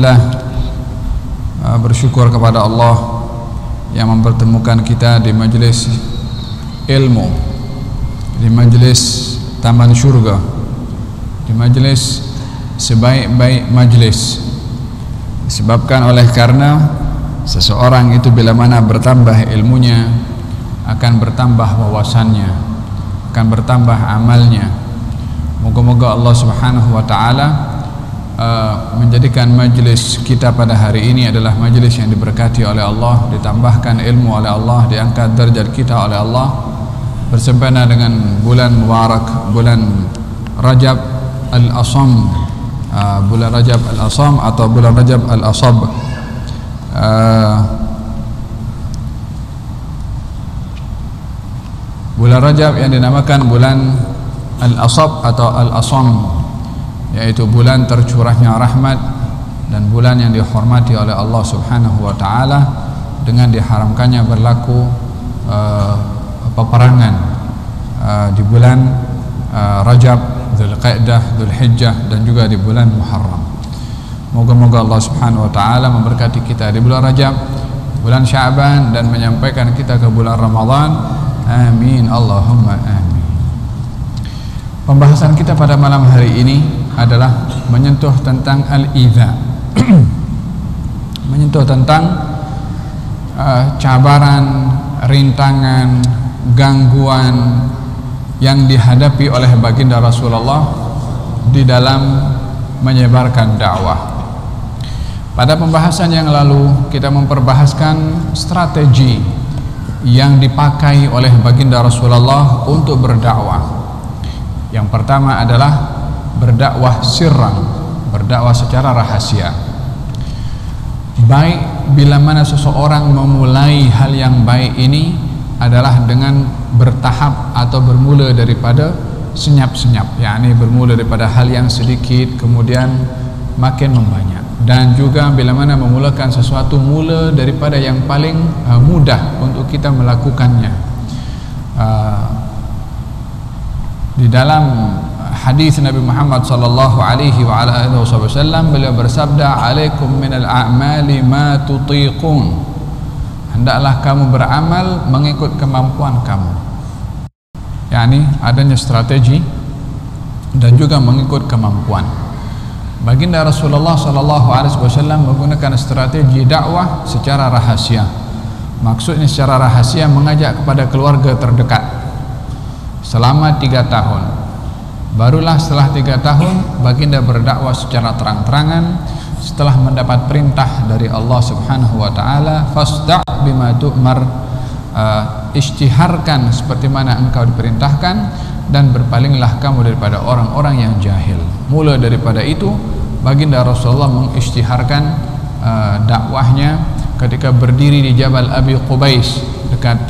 Alhamdulillah, bersyukur kepada Allah yang mempertemukan kita di majelis ilmu, di majelis taman syurga, di majelis sebaik-baik majelis. Disebabkan oleh karena seseorang itu bila mana bertambah ilmunya, akan bertambah wawasannya, akan bertambah amalnya. Moga-moga Allah Subhanahu wa taala menjadikan majlis kita pada hari ini adalah majlis yang diberkati oleh Allah, ditambahkan ilmu oleh Allah, diangkat derajat kita oleh Allah, bersempena dengan bulan mubarak, bulan Rajab Al-Asam, bulan Rajab Al-Asam atau bulan Rajab Al-Asab. Bulan Rajab yang dinamakan bulan Al-Asab atau Al-Asam, yaitu bulan tercurahnya rahmat dan bulan yang dihormati oleh Allah Subhanahu wa taala dengan diharamkannya berlaku peperangan di bulan Rajab, Dzulqa'dah, Dzulhijjah dan juga di bulan Muharram. Moga-moga Allah Subhanahu wa taala memberkati kita di bulan Rajab, bulan Sya'ban, dan menyampaikan kita ke bulan Ramadan. Amin, Allahumma amin. Pembahasan kita pada malam hari ini adalah menyentuh tentang al-idza, menyentuh tentang cabaran, rintangan, gangguan yang dihadapi oleh baginda Rasulullah di dalam menyebarkan dakwah. Pada pembahasan yang lalu kita memperbahaskan strategi yang dipakai oleh baginda Rasulullah untuk berdakwah. Yang pertama adalah berdakwah sirran, berdakwah secara rahasia. Baik bila mana seseorang memulai hal yang baik ini adalah dengan bertahap atau bermula daripada senyap-senyap, yakni bermula daripada hal yang sedikit kemudian makin membanyak, dan juga bila mana memulakan sesuatu mula daripada yang paling mudah untuk kita melakukannya. Di dalam hadis Nabi Muhammad sallallahu alaihi wa ala alihi wasallam, beliau bersabda, "Alaikum minal a'mali ma tutiqun." Hendaklah kamu beramal mengikut kemampuan kamu. yakni adanya strategi dan juga mengikut kemampuan. Baginda Rasulullah sallallahu alaihi wasallam menggunakan strategi dakwah secara rahasia. Maksudnya secara rahasia mengajak kepada keluarga terdekat selama 3 tahun. Barulah setelah 3 tahun baginda berdakwah secara terang-terangan setelah mendapat perintah dari Allah Subhanahu wa taala, fasda' bima tu'mar, isytiharkan seperti mana engkau diperintahkan dan berpalinglah kamu daripada orang-orang yang jahil. Mula daripada itu baginda Rasulullah mengisytiharkan dakwahnya ketika berdiri di Jabal Abi Qubais dekat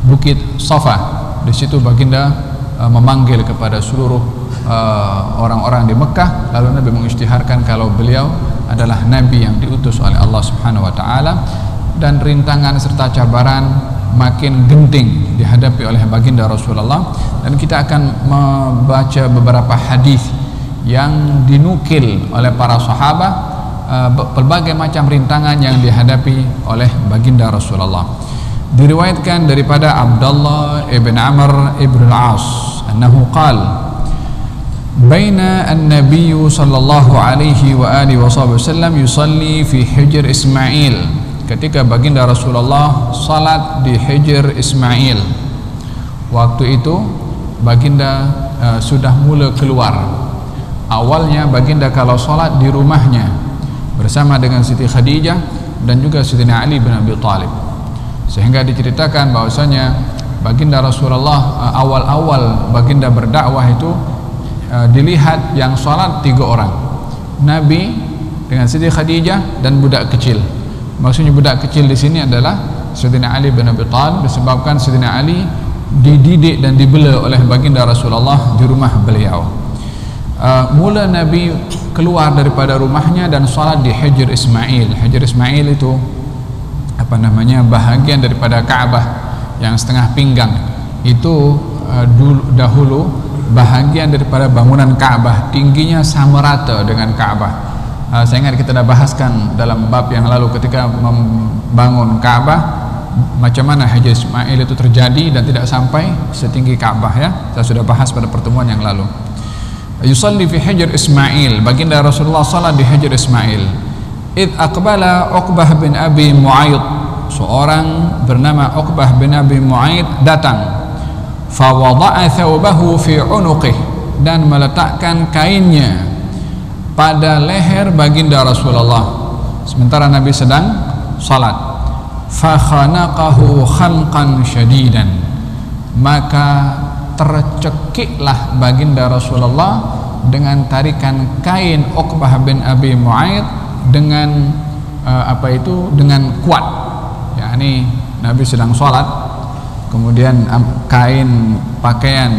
Bukit Safa. Di situ baginda memanggil kepada seluruh orang-orang di Mekah, lalu Nabi mengisytiharkan kalau beliau adalah Nabi yang diutus oleh Allah Subhanahu wa taala, dan rintangan serta cabaran makin genting dihadapi oleh baginda Rasulullah. Dan kita akan membaca beberapa hadis yang dinukil oleh para sahabat, berbagai macam rintangan yang dihadapi oleh baginda Rasulullah. Diriwayatkan daripada Abdullah ibn Amr ibn al-As annahu qala baina an-nabiy sallallahu alaihi wa alihi wasallam yusalli fi hijr Ismail, ketika baginda Rasulullah salat di hijr Ismail. Waktu itu baginda sudah mula keluar. Awalnya baginda kalau salat di rumahnya bersama dengan Siti Khadijah dan juga Sayyidina Ali bin Abi Thalib, sehingga diceritakan bahwasanya baginda Rasulullah awal-awal baginda berdakwah itu dilihat yang salat 3 orang, Nabi dengan Siti Khadijah dan budak kecil. Maksudnya budak kecil di sini adalah Sayyidina Ali bin Abi Thalib, disebabkan Sayyidina Ali dididik dan dibela oleh baginda Rasulullah di rumah beliau. Mula Nabi keluar daripada rumahnya dan salat di Hijr Ismail. Hijr Ismail itu bahagian daripada Ka'bah yang setengah pinggang. Itu dahulu bahagian daripada bangunan Ka'bah, tingginya sama rata dengan Ka'bah. Saya ingat kita dah bahaskan dalam bab yang lalu ketika membangun Ka'bah, macam mana Hajar Ismail itu terjadi dan tidak sampai setinggi Ka'bah, ya. Saya sudah bahas pada pertemuan yang lalu. Yusalli fi Hajar Ismail, baginda Rasulullah salat di Hajar Ismail. Id aqbala Uqbah bin Abi Mu'aid, seorang bernama Uqbah bin Abi Mu'aid datang. Fa wada'a thawbahu fi unuqih, dan meletakkan kainnya pada leher baginda Rasulullah sementara Nabi sedang salat. Fa khanaqahu khanqan syadidan, maka tercekiklah baginda Rasulullah dengan tarikan kain Uqbah bin Abi Mu'aid dengan dengan kuat. yakni Nabi sedang salat, kemudian kain pakaian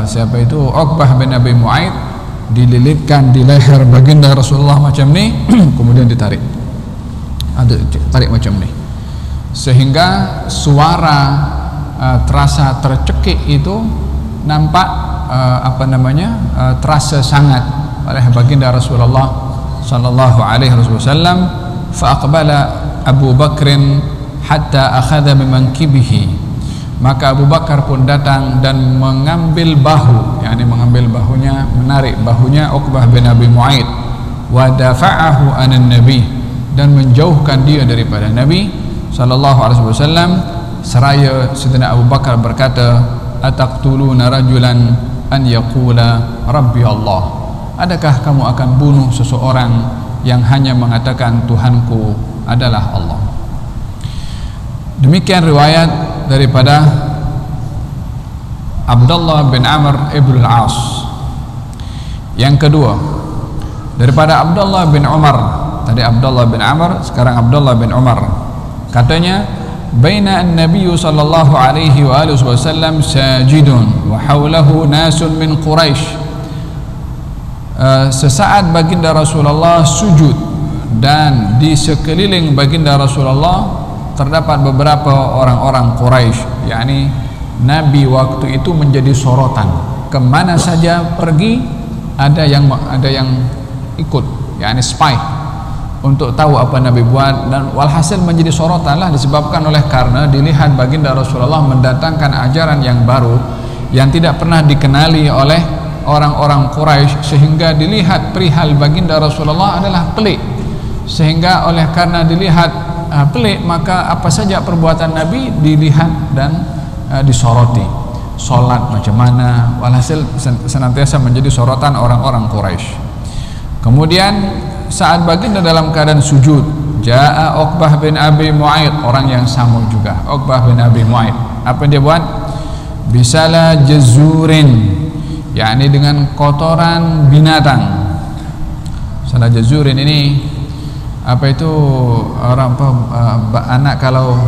siapa itu Uqbah bin Abi Mu'aid dililitkan di leher baginda Rasulullah macam ni, kemudian ditarik, tarik macam ni, sehingga suara terasa tercekik itu nampak terasa sangat oleh baginda Rasulullah sallallahu alaihi wasallam. Fa aqbala Abu Bakrin hatta akhadha bimankibihi, maka Abu Bakar pun datang dan mengambil bahu, yakni mengambil bahunya, menarik bahunya Uqbah bin Abi Mu'aid, wa dafa'ahu anan Nabi, dan menjauhkan dia daripada Nabi sallallahu alaihi wasallam. Seraya Sayyidina Abu Bakar berkata, ataqtuluna rajulan an yaqula rabbi Allah, adakah kamu akan bunuh seseorang yang hanya mengatakan Tuhanku adalah Allah? Demikian riwayat daripada Abdullah bin Amr ibn al-As. Yang kedua daripada Abdullah bin Umar, tadi Abdullah bin Amr, sekarang Abdullah bin Umar, katanya baina an-nabiy sallallahu alaihi wa alihi wasallam sajidun wa hawlahu nasun min Quraisy, sesaat baginda Rasulullah sujud dan di sekeliling baginda Rasulullah terdapat beberapa orang-orang Quraisy, yakni Nabi waktu itu menjadi sorotan, kemana saja pergi ada yang ikut, yakni spy untuk tahu apa Nabi buat, dan walhasil menjadi sorotan lah disebabkan oleh karena dilihat baginda Rasulullah mendatangkan ajaran yang baru yang tidak pernah dikenali oleh orang-orang Quraisy, sehingga dilihat perihal baginda Rasulullah adalah pelik, sehingga oleh karena dilihat pelik maka apa saja perbuatan Nabi dilihat dan disoroti. Solat macam mana, walhasil senantiasa menjadi sorotan orang-orang Quraisy. Kemudian saat baginda dalam keadaan sujud, jaa Uqbah bin Abi Mu'aid, orang yang sama juga, Uqbah bin Abi Mu'aid. Apa yang dia buat? Bisala jazurin, yakni dengan kotoran binatang. Salah jazurin ini apa itu, orang anak kalau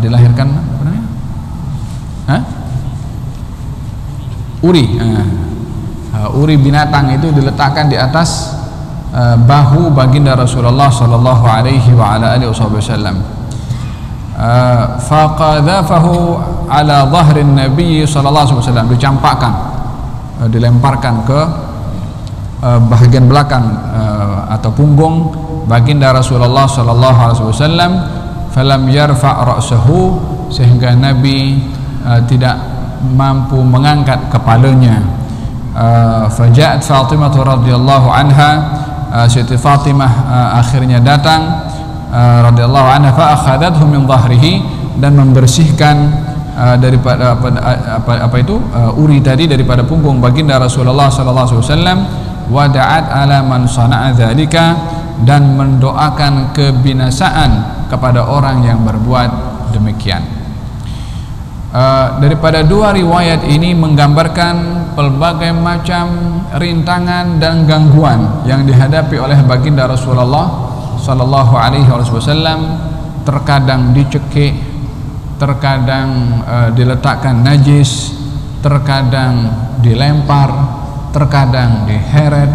dilahirkan apa namanya? Uri. Uri binatang itu diletakkan di atas bahu baginda Rasulullah sallallahu alaihi wa ala alihi wasallam. Faqadhafahu ala dhahrin Nabi sallallahu alaihi wasallam, dicampakkan, dilemparkan ke bahagian belakang atau punggung baginda Rasulullah sallallahu alaihi wasallam. Falam yarfa' ra'sahu, sehingga Nabi tidak mampu mengangkat kepalanya. Faja'at Fatimah radhiyallahu anha, Siti Fatimah akhirnya datang radhiyallahu anha, fa akhadathu min dhahrihi, dan membersihkan daripada uri tadi daripada punggung baginda Rasulullah sallallahu alaihi wasallam. Wa da'at ala man sana'a dzalika, dan mendoakan kebinasaan kepada orang yang berbuat demikian. Daripada dua riwayat ini menggambarkan pelbagai macam rintangan dan gangguan yang dihadapi oleh baginda Rasulullah sallallahu alaihi wasallam. Terkadang dicekik, terkadang diletakkan najis, terkadang dilempar, terkadang diheret,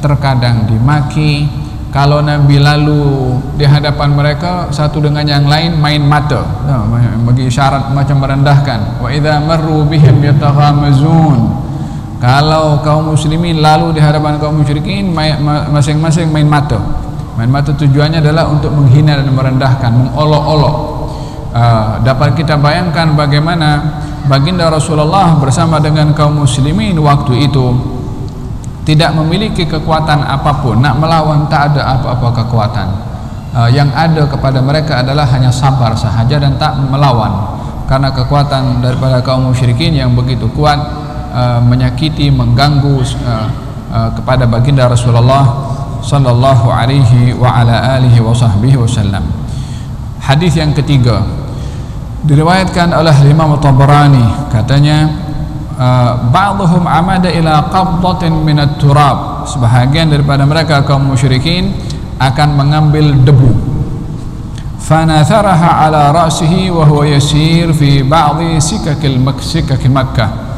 terkadang dimaki. Kalau Nabi lalu di hadapan mereka, satu dengan yang lain main mata, bagi isyarat macam merendahkan. Wa idza marru bihim yataghamazun, Kalau kaum muslimin lalu di hadapan kaum musyrikin, masing-masing main mata. Main mata tujuannya adalah untuk menghina dan merendahkan, mengolok-olok. Dapat kita bayangkan bagaimana baginda Rasulullah bersama dengan kaum muslimin waktu itu tidak memiliki kekuatan apapun, nak melawan tak ada apa-apa kekuatan. Yang ada kepada mereka adalah hanya sabar sahaja dan tak melawan, karena kekuatan daripada kaum musyrikin yang begitu kuat menyakiti, mengganggu kepada baginda Rasulullah sallallahu alaihi wa ala alihi wa sahbihi wasallam. Hadis yang ketiga diriwayatkan oleh Imam Tabarani, katanya ba'dhum amada ila qabdatin minat turab, sebahagian daripada mereka kaum musyrikin akan mengambil debu, fanatharaha ala ra'sihi wa huwa yasir fi ba'dhi sikakil Makkah.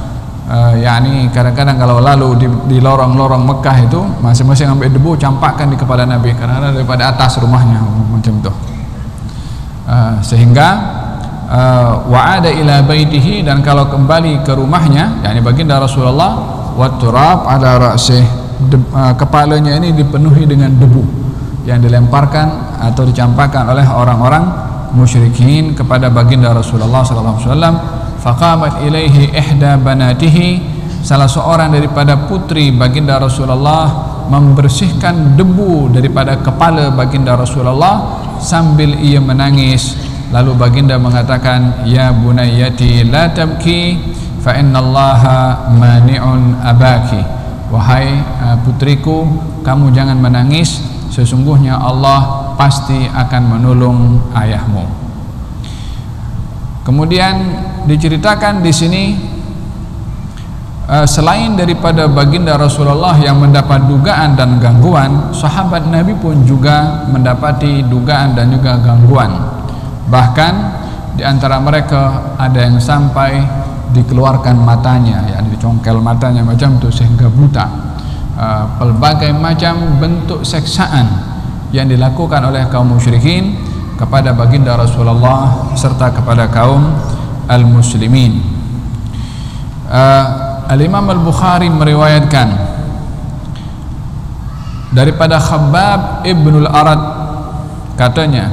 Yani kadang-kadang kalau lalu di lorong-lorong Mekah itu masing-masing ambil debu campakkan di kepala Nabi karena daripada atas rumahnya macam itu. Sehingga wa'ada ila baitihi, dan kalau kembali ke rumahnya, yani baginda Rasulullah, wa turab ala ra'sih, kepalanya ini dipenuhi dengan debu yang dilemparkan atau dicampakkan oleh orang-orang musyrikin kepada baginda Rasulullah sallallahu alaihi wasallam. Faqamat ilaihi ihda banatihi, salah seorang daripada putri baginda Rasulullah membersihkan debu daripada kepala baginda Rasulullah sambil ia menangis. Lalu baginda mengatakan, ya bunayyati la tabki fa innallaha mani'un abaki, wahai putriku, kamu jangan menangis, sesungguhnya Allah pasti akan menolong ayahmu. Kemudian diceritakan di sini selain daripada baginda Rasulullah yang mendapat dugaan dan gangguan, sahabat Nabi pun juga mendapati dugaan dan juga gangguan. Bahkan di antara mereka ada yang sampai dikeluarkan matanya, yakni dicongkel matanya macam itu sehingga buta. Pelbagai macam bentuk seksaan yang dilakukan oleh kaum musyrikin kepada baginda Rasulullah serta kepada kaum al-muslimin. Al-Imam Al-Bukhari meriwayatkan daripada Khabbab ibn al-Arad, katanya,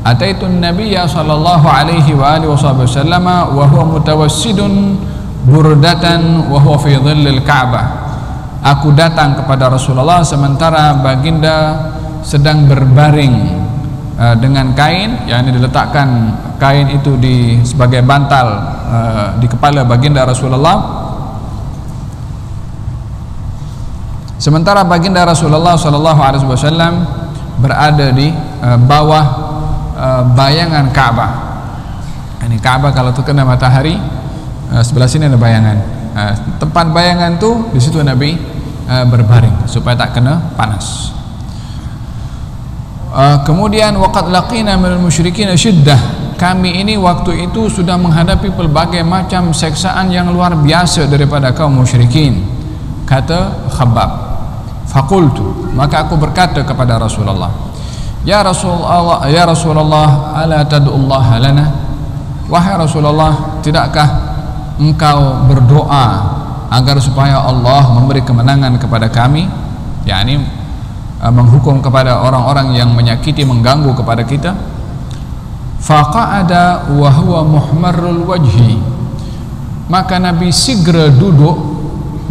ataitun nabiyya sallallahu alaihi wa alihi wasallam wa huwa mutawassidun burdatan wa huwa fi dhillil Ka'bah. Aku datang kepada Rasulullah sementara baginda sedang berbaring dengan kain, yang diletakkan kain itu sebagai bantal di kepala baginda Rasulullah, sementara baginda Rasulullah sallallahu alaihi wasallam berada di bawah bayangan Ka'bah. Ini Ka'bah kalau terkena matahari, sebelah sini ada bayangan. Tempat bayangan tu di situ Nabi berbaring supaya tak kena panas. Kemudian waqad laqina minal musyrikin syiddah, kami ini waktu itu sudah menghadapi pelbagai macam seksaan yang luar biasa daripada kaum musyrikin, kata Khabbab. Faqultu, maka aku berkata kepada Rasulullah, ya Rasulullah ala tad'ullaha lana, wahai Rasulullah, tidakkah engkau berdoa agar supaya Allah memberi kemenangan kepada kami, yakni menghukum kepada orang-orang yang menyakiti, mengganggu kepada kita. Faqa'ada wa huwa muhmarrul wajhi, maka Nabi segera duduk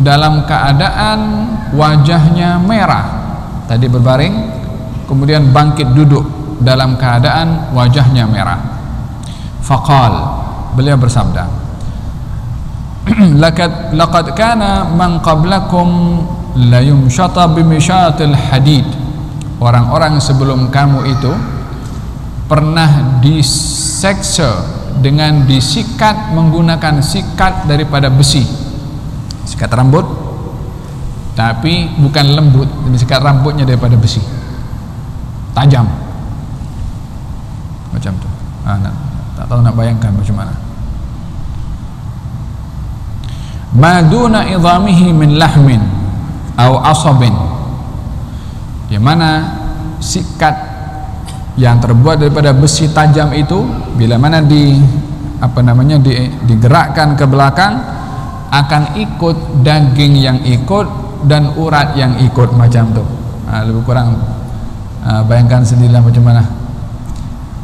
dalam keadaan wajahnya merah. Tadi berbaring, kemudian bangkit duduk dalam keadaan wajahnya merah. Faqal, beliau bersabda, laqad kana man qablakum la yumshata bimishatil hadid, orang-orang sebelum kamu itu pernah diseksa dengan disikat menggunakan sikat daripada besi, sikat rambut, tapi bukan lembut, sikat rambutnya daripada besi, tajam macam tu. Tak tahu nak bayangkan macam mana. Maduna idhamihi min lahmin au asabin, yang mana sikat yang terbuat daripada besi tajam itu bila mana digerakkan ke belakang, akan ikut daging yang ikut dan urat yang ikut, macam tu. Lebih kurang bayangkan sendirilah macam mana,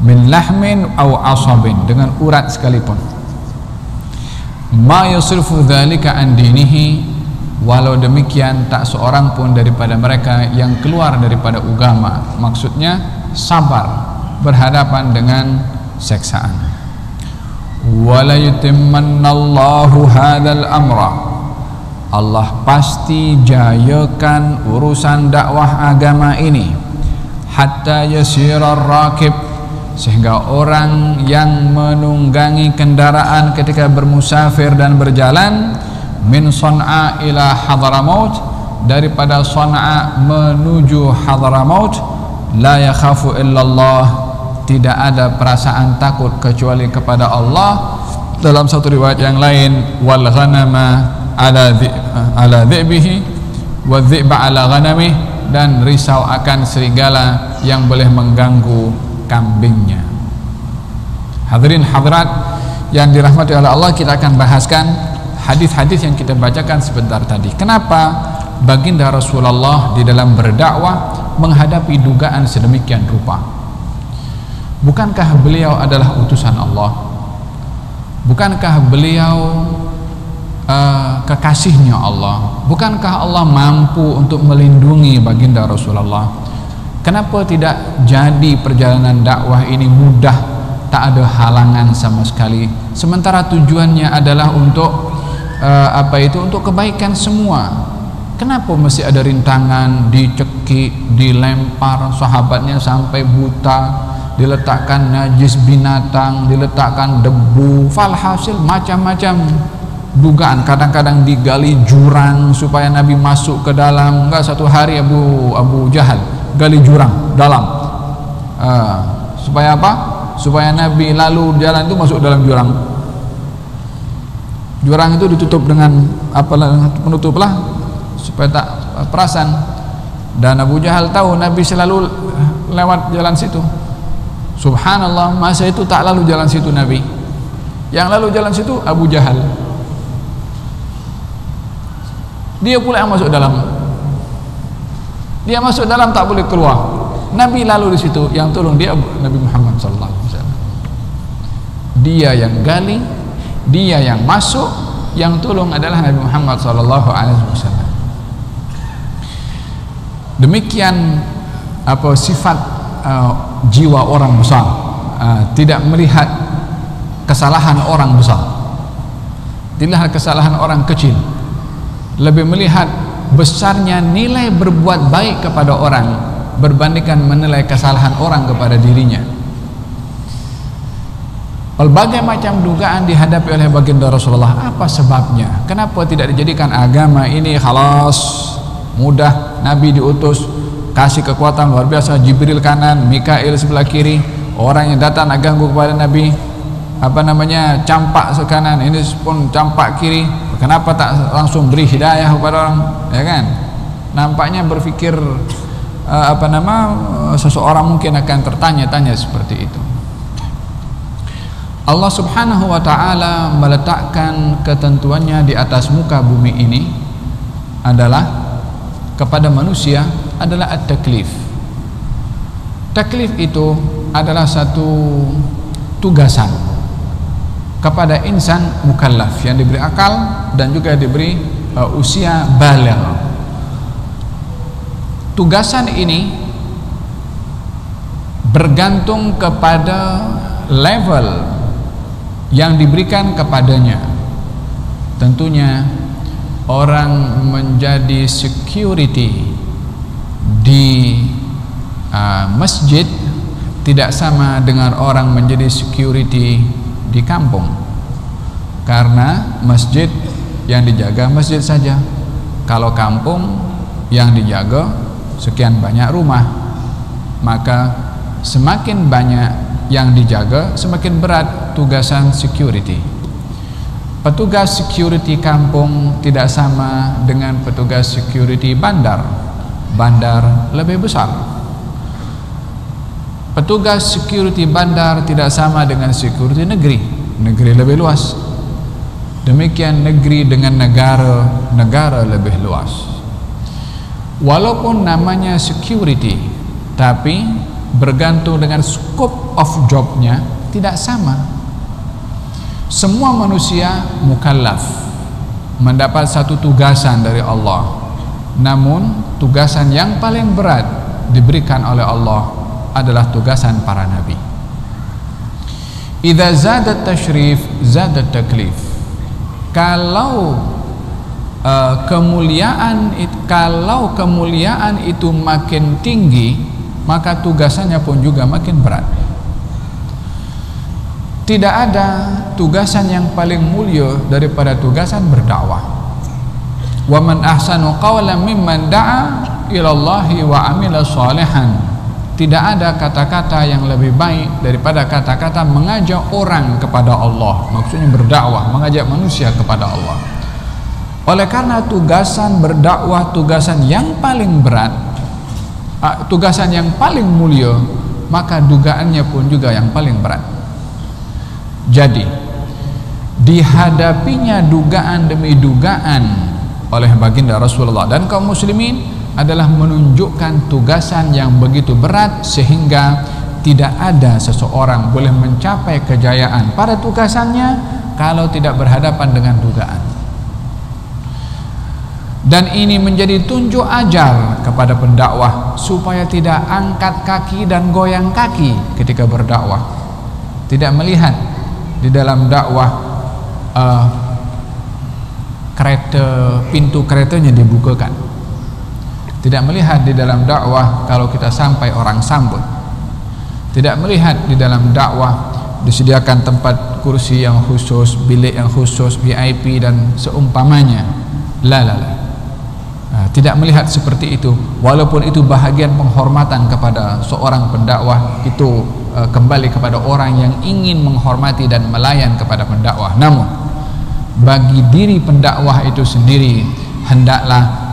min lahmin aw asabin, dengan urat sekalipun. Ma yusrifu dzalika an dinihi, walau demikian tak seorang pun daripada mereka yang keluar daripada agama. Maksudnya sabar berhadapan dengan seksaan. Wala yutimmannallahu hadzal amra, Allah pasti jayakan urusan dakwah agama ini, hatta yasirar rakib, sehingga orang yang menunggangi kendaraan ketika bermusafir dan berjalan, min Son'a ila Hadramaut, daripada Son'a menuju Hadramaut, la yakhafu illallah, tidak ada perasaan takut kecuali kepada Allah. Dalam satu riwayat yang lain, wal ghanama ala dhi'bihi wa dhi'ba ala ghanamih, dan risau akan serigala yang boleh mengganggu kambingnya. Hadirin hadirat yang dirahmati oleh Allah, kita akan bahaskan hadis-hadis yang kita bacakan sebentar tadi. Kenapa baginda Rasulullah di dalam berdakwah menghadapi dugaan sedemikian rupa? Bukankah beliau adalah utusan Allah? Bukankah beliau kekasihnya Allah? Bukankah Allah mampu untuk melindungi baginda Rasulullah? Kenapa tidak jadi perjalanan dakwah ini mudah, tak ada halangan sama sekali, sementara tujuannya adalah untuk untuk kebaikan semua? Kenapa mesti ada rintangan, dicekik, dilempar sahabatnya sampai buta, diletakkan najis binatang, diletakkan debu, falhasil macam-macam dugaan. Kadang-kadang digali jurang supaya Nabi masuk ke dalam. Enggak, satu hari Abu Jahal gali jurang dalam, supaya apa? Supaya Nabi lalu jalan itu masuk dalam jurang. Jurang itu ditutup dengan penutuplah supaya tak perasan. Dan Abu Jahal tahu Nabi selalu lewat jalan situ. Subhanallah, masa itu tak lalu jalan situ Nabi. Yang lalu jalan situ Abu Jahal. Dia pula yang masuk dalam. Dia masuk dalam, tak boleh keluar. Nabi lalu di situ, yang tolong dia Nabi Muhammad sallallahu alaihi wasallam. Dia yang gali, dia yang masuk, yang tolong adalah Nabi Muhammad sallallahu alaihi wasallam. Demikian sifat jiwa orang besar, tidak melihat kesalahan orang besar, tidak kesalahan orang kecil, lebih melihat besarnya nilai berbuat baik kepada orang berbandingkan menilai kesalahan orang kepada dirinya. Berbagai macam dugaan dihadapi oleh baginda Rasulullah. Apa sebabnya? Kenapa tidak dijadikan agama ini khalas, mudah, Nabi diutus, kasih kekuatan luar biasa, Jibril kanan, Mikail sebelah kiri, orang yang datang nak ganggu kepada Nabi campak ke kanan, ini pun campak kiri. Kenapa tak langsung beri hidayah kepada orang, ya kan? Nampaknya berfikir seseorang mungkin akan tertanya-tanya seperti itu. Allah Subhanahu wa ta'ala meletakkan ketentuannya di atas muka bumi ini adalah kepada manusia adalah at-taklif. Taklif itu adalah satu tugasan kepada insan mukallaf yang diberi akal dan juga diberi usia baligh. Tugasan ini bergantung kepada level yang diberikan kepadanya. Tentunya orang menjadi security di masjid tidak sama dengan orang menjadi security di kampung, karena masjid yang dijaga masjid saja, kalau kampung yang dijaga sekian banyak rumah, maka semakin banyak yang dijaga semakin berat tugasan security. Petugas security kampung tidak sama dengan petugas security bandar. Bandar lebih besar. Petugas security bandar tidak sama dengan security negeri. Negeri lebih luas. Demikian negeri dengan negara lebih luas. Walaupun namanya security, tapi bergantung dengan scope of jobnya tidak sama. Semua manusia mukallaf, mendapat satu tugasan dari Allah. Namun tugasan yang paling berat diberikan oleh Allah adalah tugasan para nabi. Idza zadat tashrif zadat taklif. Kalau kemuliaan itu makin tinggi, maka tugasannya pun juga makin berat. Tidak ada tugasan yang paling mulia daripada tugasan berdakwah. Wa man ahsanu qawlan mimman da'a ila Allahi wa amila shalihan. Tidak ada kata-kata yang lebih baik daripada kata-kata mengajak orang kepada Allah. Maksudnya berdakwah, mengajak manusia kepada Allah. Oleh karena tugasan berdakwah tugasan yang paling berat, tugasan yang paling mulia, maka dugaannya pun juga yang paling berat. Jadi dihadapinya dugaan demi dugaan oleh baginda Rasulullah dan kaum muslimin adalah menunjukkan tugasan yang begitu berat sehingga tidak ada seseorang boleh mencapai kejayaan pada tugasannya kalau tidak berhadapan dengan dugaan. Dan ini menjadi tunjuk ajar kepada pendakwah supaya tidak angkat kaki dan goyang kaki ketika berdakwah. Tidak melihat di dalam dakwah pintu keretanya dibukakan. Tidak melihat di dalam dakwah kalau kita sampai orang sambut. Tidak melihat di dalam dakwah disediakan tempat kursi yang khusus, bilik yang khusus, VIP dan seumpamanya. La. Tidak melihat seperti itu. Walaupun itu bahagian penghormatan kepada seorang pendakwah, itu kembali kepada orang yang ingin menghormati dan melayan kepada pendakwah. Namun bagi diri pendakwah itu sendiri hendaklah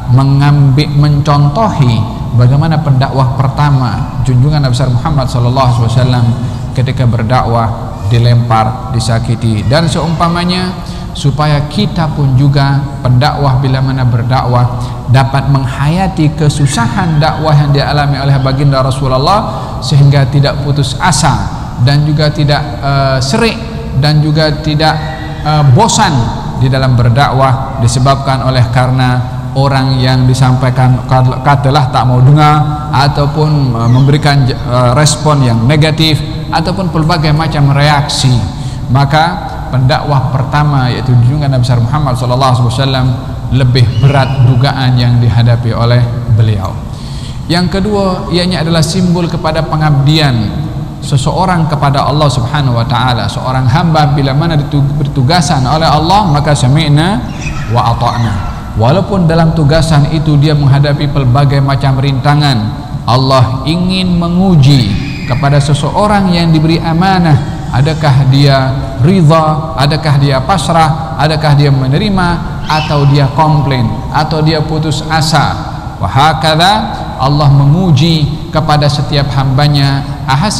mencontohi bagaimana pendakwah pertama junjungan Nabi Muhammad SAW ketika berdakwah dilempar, disakiti dan seumpamanya, supaya kita pun juga pendakwah bila mana berdakwah dapat menghayati kesusahan dakwah yang dialami oleh baginda Rasulullah sehingga tidak putus asa dan juga tidak serik dan juga tidak bosan di dalam berdakwah disebabkan oleh karena orang yang disampaikan katalah tak mau dengar ataupun memberikan respon yang negatif ataupun pelbagai macam reaksi. Maka pendakwah pertama yaitu junjungan Nabi Muhammad SAW lebih berat dugaan yang dihadapi oleh beliau. Yang kedua, ianya adalah simbol kepada pengabdian seseorang kepada Allah Subhanahu wa taala. Seorang hamba bila mana bertugasan oleh Allah maka sami'na wa ata'na. Walaupun dalam tugasan itu dia menghadapi pelbagai macam rintangan, Allah ingin menguji kepada seseorang yang diberi amanah, adakah dia ridha, adakah dia pasrah, adakah dia menerima atau dia komplain atau dia putus asa. Wa hakadha Allah menguji kepada setiap hambanya.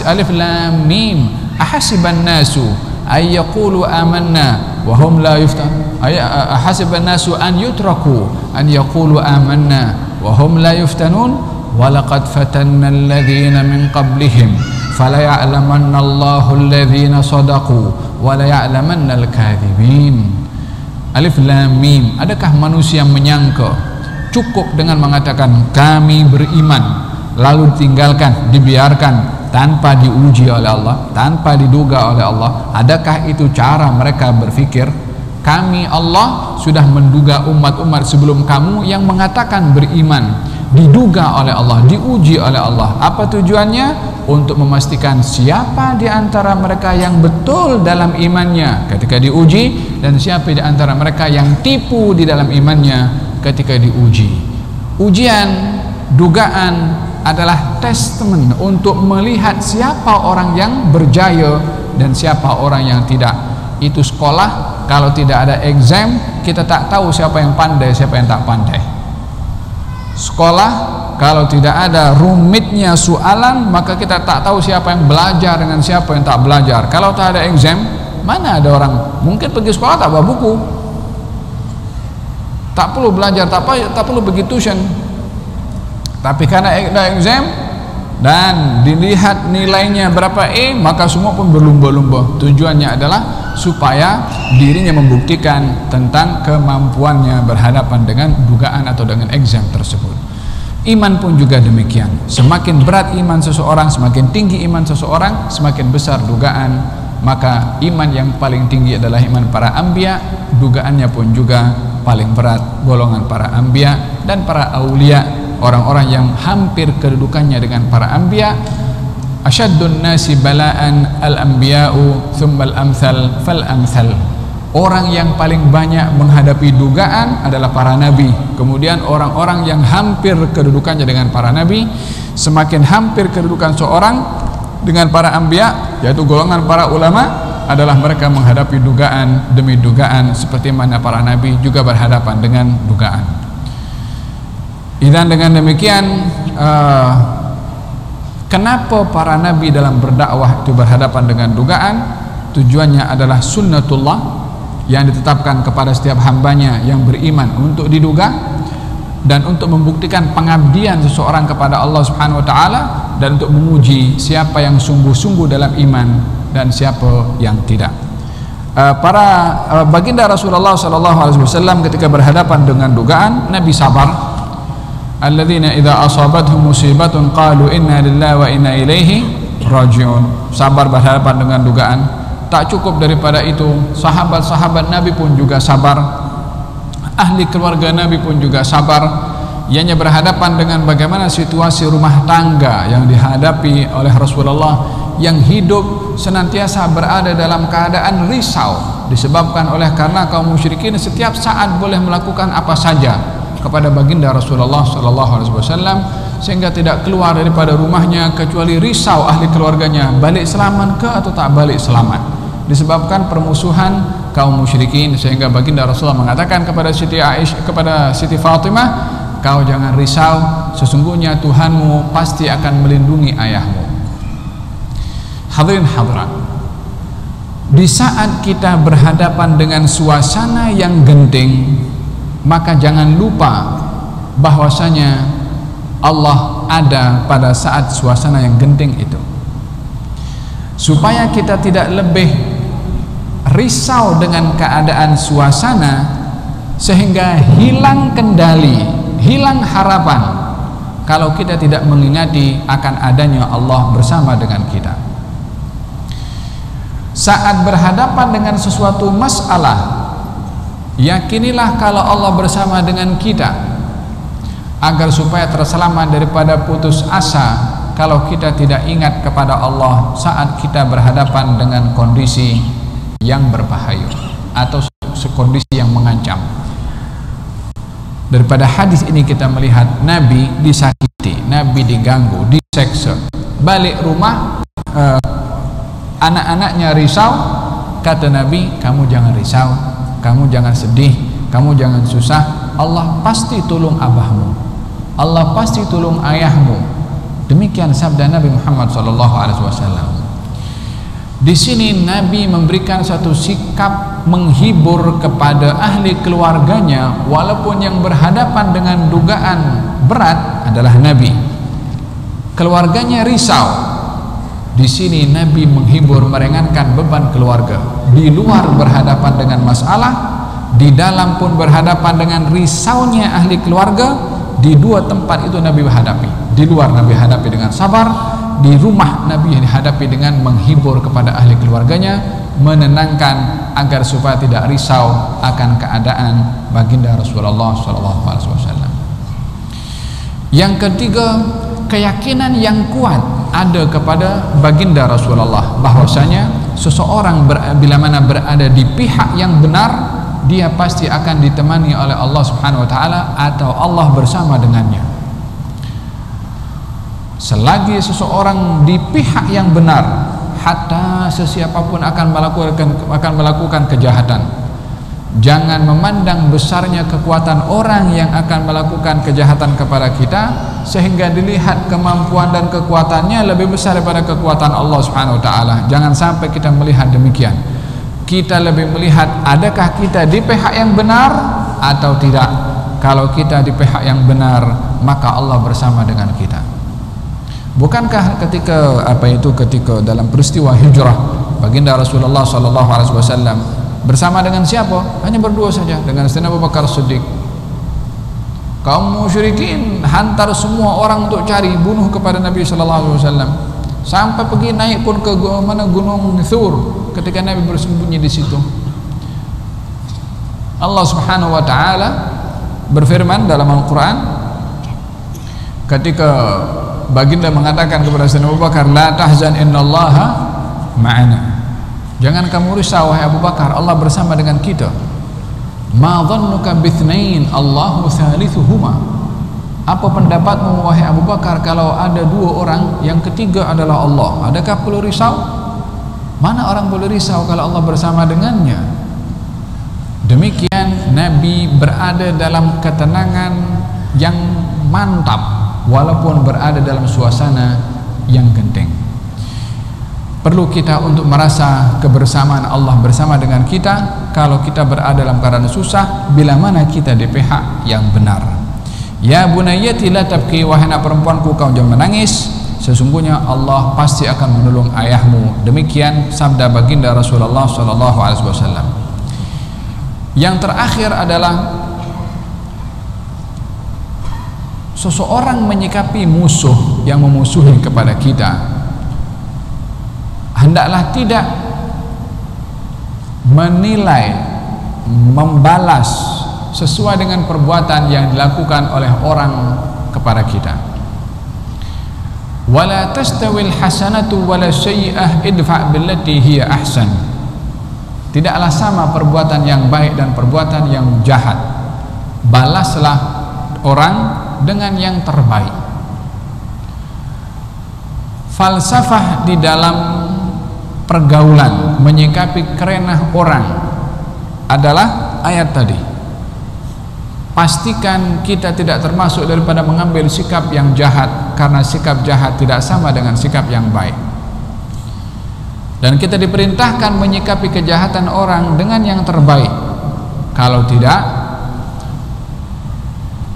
Alif lam mim ahasiban nasu ay yaqulu amanna wa hum la yuftanun. Ahasiban nasu an yutraku an yaqulu amanna wa hum la yuftanun wa laqad fatanna alladhina min qablihim fala ya'lamanna Allahu alladhina sadaqu wa la ya'lamanna al-kadhibin. Alif lam mim. Adakah manusia menyangka cukup dengan mengatakan kami beriman lalu ditinggalkan, dibiarkan tanpa diuji oleh Allah, tanpa diduga oleh Allah? Adakah itu cara mereka berfikir? Kami Allah sudah menduga umat-umat sebelum kamu yang mengatakan beriman, diduga oleh Allah, diuji oleh Allah. Apa tujuannya? Untuk memastikan siapa di antara mereka yang betul dalam imannya ketika diuji dan siapa di antara mereka yang tipu di dalam imannya ketika diuji. Ujian, dugaan adalah testament untuk melihat siapa orang yang berjaya dan siapa orang yang tidak. Itu sekolah, kalau tidak ada exam kita tak tahu siapa yang pandai, siapa yang tak pandai. Sekolah, kalau tidak ada rumitnya soalan maka kita tak tahu siapa yang belajar dengan siapa yang tak belajar. Kalau tak ada exam, mana ada orang mungkin pergi sekolah tak bawa buku, tak perlu belajar, tak perlu pergi tuition. Tapi karena ada exam dan dilihat nilainya berapa maka semua pun berlumba-lumba. Tujuannya adalah supaya dirinya membuktikan tentang kemampuannya berhadapan dengan dugaan atau dengan exam tersebut. Iman pun juga demikian. Semakin berat iman seseorang, semakin tinggi iman seseorang, semakin besar dugaan. Maka iman yang paling tinggi adalah iman para anbiya, dugaannya pun juga paling berat golongan para anbiya dan para aulia, orang-orang yang hampir kedudukannya dengan para anbiya. Asyaddun nasi bala'an al-anbiya'u thumma al-amthal fal-amthal. Orang yang paling banyak menghadapi dugaan adalah para nabi, kemudian orang-orang yang hampir kedudukannya dengan para nabi. Semakin hampir kedudukan seorang dengan para anbiya, yaitu golongan para ulama, adalah mereka menghadapi dugaan demi dugaan, seperti mana para nabi juga berhadapan dengan dugaan. Dan dengan demikian, kenapa para nabi dalam berdakwah itu berhadapan dengan dugaan? Tujuannya adalah sunnatullah yang ditetapkan kepada setiap hambanya yang beriman untuk diduga, dan untuk membuktikan pengabdian seseorang kepada Allah Subhanahu wa taala, dan untuk menguji siapa yang sungguh-sungguh dalam iman dan siapa yang tidak. Baginda Rasulullah sallallahu alaihi wasallam ketika berhadapan dengan dugaan, Nabi sabar. Alladzina idza asabathum musibatun qalu inna lillahi wa inna ilaihi raji'un. Sabar berhadapan dengan dugaan. Tak cukup daripada itu, sahabat-sahabat Nabi pun juga sabar. Ahli keluarga Nabi pun juga sabar. Ianya berhadapan dengan bagaimana situasi rumah tangga yang dihadapi oleh Rasulullah, yang hidup senantiasa berada dalam keadaan risau disebabkan oleh karena kaum musyrikin setiap saat boleh melakukan apa saja kepada baginda Rasulullah sallallahu alaihi wasallam, sehingga tidak keluar daripada rumahnya kecuali risau ahli keluarganya balik selamat ke atau tak balik selamat, disebabkan permusuhan kaum musyrikin. Sehingga baginda Rasulullah mengatakan kepada Siti Aisyah, kepada Siti Fatimah, kau jangan risau, sesungguhnya Tuhanmu pasti akan melindungi ayahmu. Hadirin hadirat, di saat kita berhadapan dengan suasana yang genting, maka jangan lupa bahwasanya Allah ada pada saat suasana yang genting itu, supaya kita tidak lebih risau dengan keadaan suasana sehingga hilang kendali, hilang harapan kalau kita tidak mengingati akan adanya Allah bersama dengan kita. Saat berhadapan dengan sesuatu masalah, yakinilah kalau Allah bersama dengan kita, agar supaya terselamat daripada putus asa kalau kita tidak ingat kepada Allah saat kita berhadapan dengan kondisi yang berbahaya atau kondisi yang mengancam. Daripada hadis ini kita melihat Nabi disakiti, Nabi diganggu, diseksa, balik rumah anak-anaknya risau. Kata Nabi, kamu jangan risau, kamu jangan sedih, kamu jangan susah, Allah pasti tolong abahmu, Allah pasti tolong ayahmu. Demikian sabda Nabi Muhammad SAW. Di sini Nabi memberikan satu sikap menghibur kepada ahli keluarganya, walaupun yang berhadapan dengan dugaan berat adalah Nabi. Keluarganya risau. Di sini Nabi menghibur, meringankan beban keluarga. Di luar berhadapan dengan masalah, di dalam pun berhadapan dengan risaunya ahli keluarga. Di dua tempat itu Nabi hadapi. Di luar Nabi hadapi dengan sabar, di rumah Nabi dihadapi dengan menghibur kepada ahli keluarganya, menenangkan agar supaya tidak risau akan keadaan baginda Rasulullah SAW. Yang ketiga, keyakinan yang kuat ada kepada baginda Rasulullah bahwasanya seseorang bila mana berada di pihak yang benar, dia pasti akan ditemani oleh Allah Subhanahu wa taala atau Allah bersama dengannya. Selagi seseorang di pihak yang benar, hatta sesiapapun akan melakukan kejahatan. Jangan memandang besarnya kekuatan orang yang akan melakukan kejahatan kepada kita sehingga dilihat kemampuan dan kekuatannya lebih besar daripada kekuatan Allah Subhanahu wa taala. Jangan sampai kita melihat demikian. Kita lebih melihat adakah kita di pihak yang benar atau tidak. Kalau kita di pihak yang benar, maka Allah bersama dengan kita. Bukankah ketika ketika dalam peristiwa hijrah baginda Rasulullah sallallahu alaihi wasallam bersama dengan siapa? Hanya berdua saja, dengan Sayyidina Abu Bakar Siddiq. Kaum musyrikin hantar semua orang untuk cari bunuh kepada Nabi sallallahu alaihi wasallam. Sampai pergi naik pun ke gunung Thur ketika Nabi bersembunyi di situ. Allah Subhanahu wa taala berfirman dalam Al-Qur'an ketika baginda mengatakan kepada Sayyidina Abu Bakar, la tahzan innallaha ma'ana. Jangan kamu risau wahai Abu Bakar, Allah bersama dengan kita. Ma dhannuka bithnain Allahu thalithuhuma. Apa pendapatmu wahai Abu Bakar kalau ada dua orang yang ketiga adalah Allah? Adakah perlu risau? Mana orang boleh risau kalau Allah bersama dengannya? Demikian Nabi berada dalam ketenangan yang mantap walaupun berada dalam suasana yang genting. Perlu kita untuk merasa kebersamaan Allah bersama dengan kita kalau kita berada dalam keadaan susah, bila mana kita di pihak yang benar. Ya bunayyati la tabki, wahai anak perempuanku kau jangan menangis, sesungguhnya Allah pasti akan menolong ayahmu. Demikian sabda baginda Rasulullah sallallahu alaihi wasallam. Yang terakhir adalah seseorang menyikapi musuh yang memusuhi kepada kita, hendaklah tidak menilai, membalas sesuai dengan perbuatan yang dilakukan oleh orang kepada kita. Wala tastawil hasanatu wala sayyi'ah idfa' billati hiya ahsan. Tidaklah sama perbuatan yang baik dan perbuatan yang jahat. Balaslah orang dengan yang terbaik. Falsafah di dalam pergaulan menyikapi kerenah orang adalah ayat tadi. Pastikan kita tidak termasuk daripada mengambil sikap yang jahat, karena sikap jahat tidak sama dengan sikap yang baik. Dan kita diperintahkan menyikapi kejahatan orang dengan yang terbaik. Kalau tidak,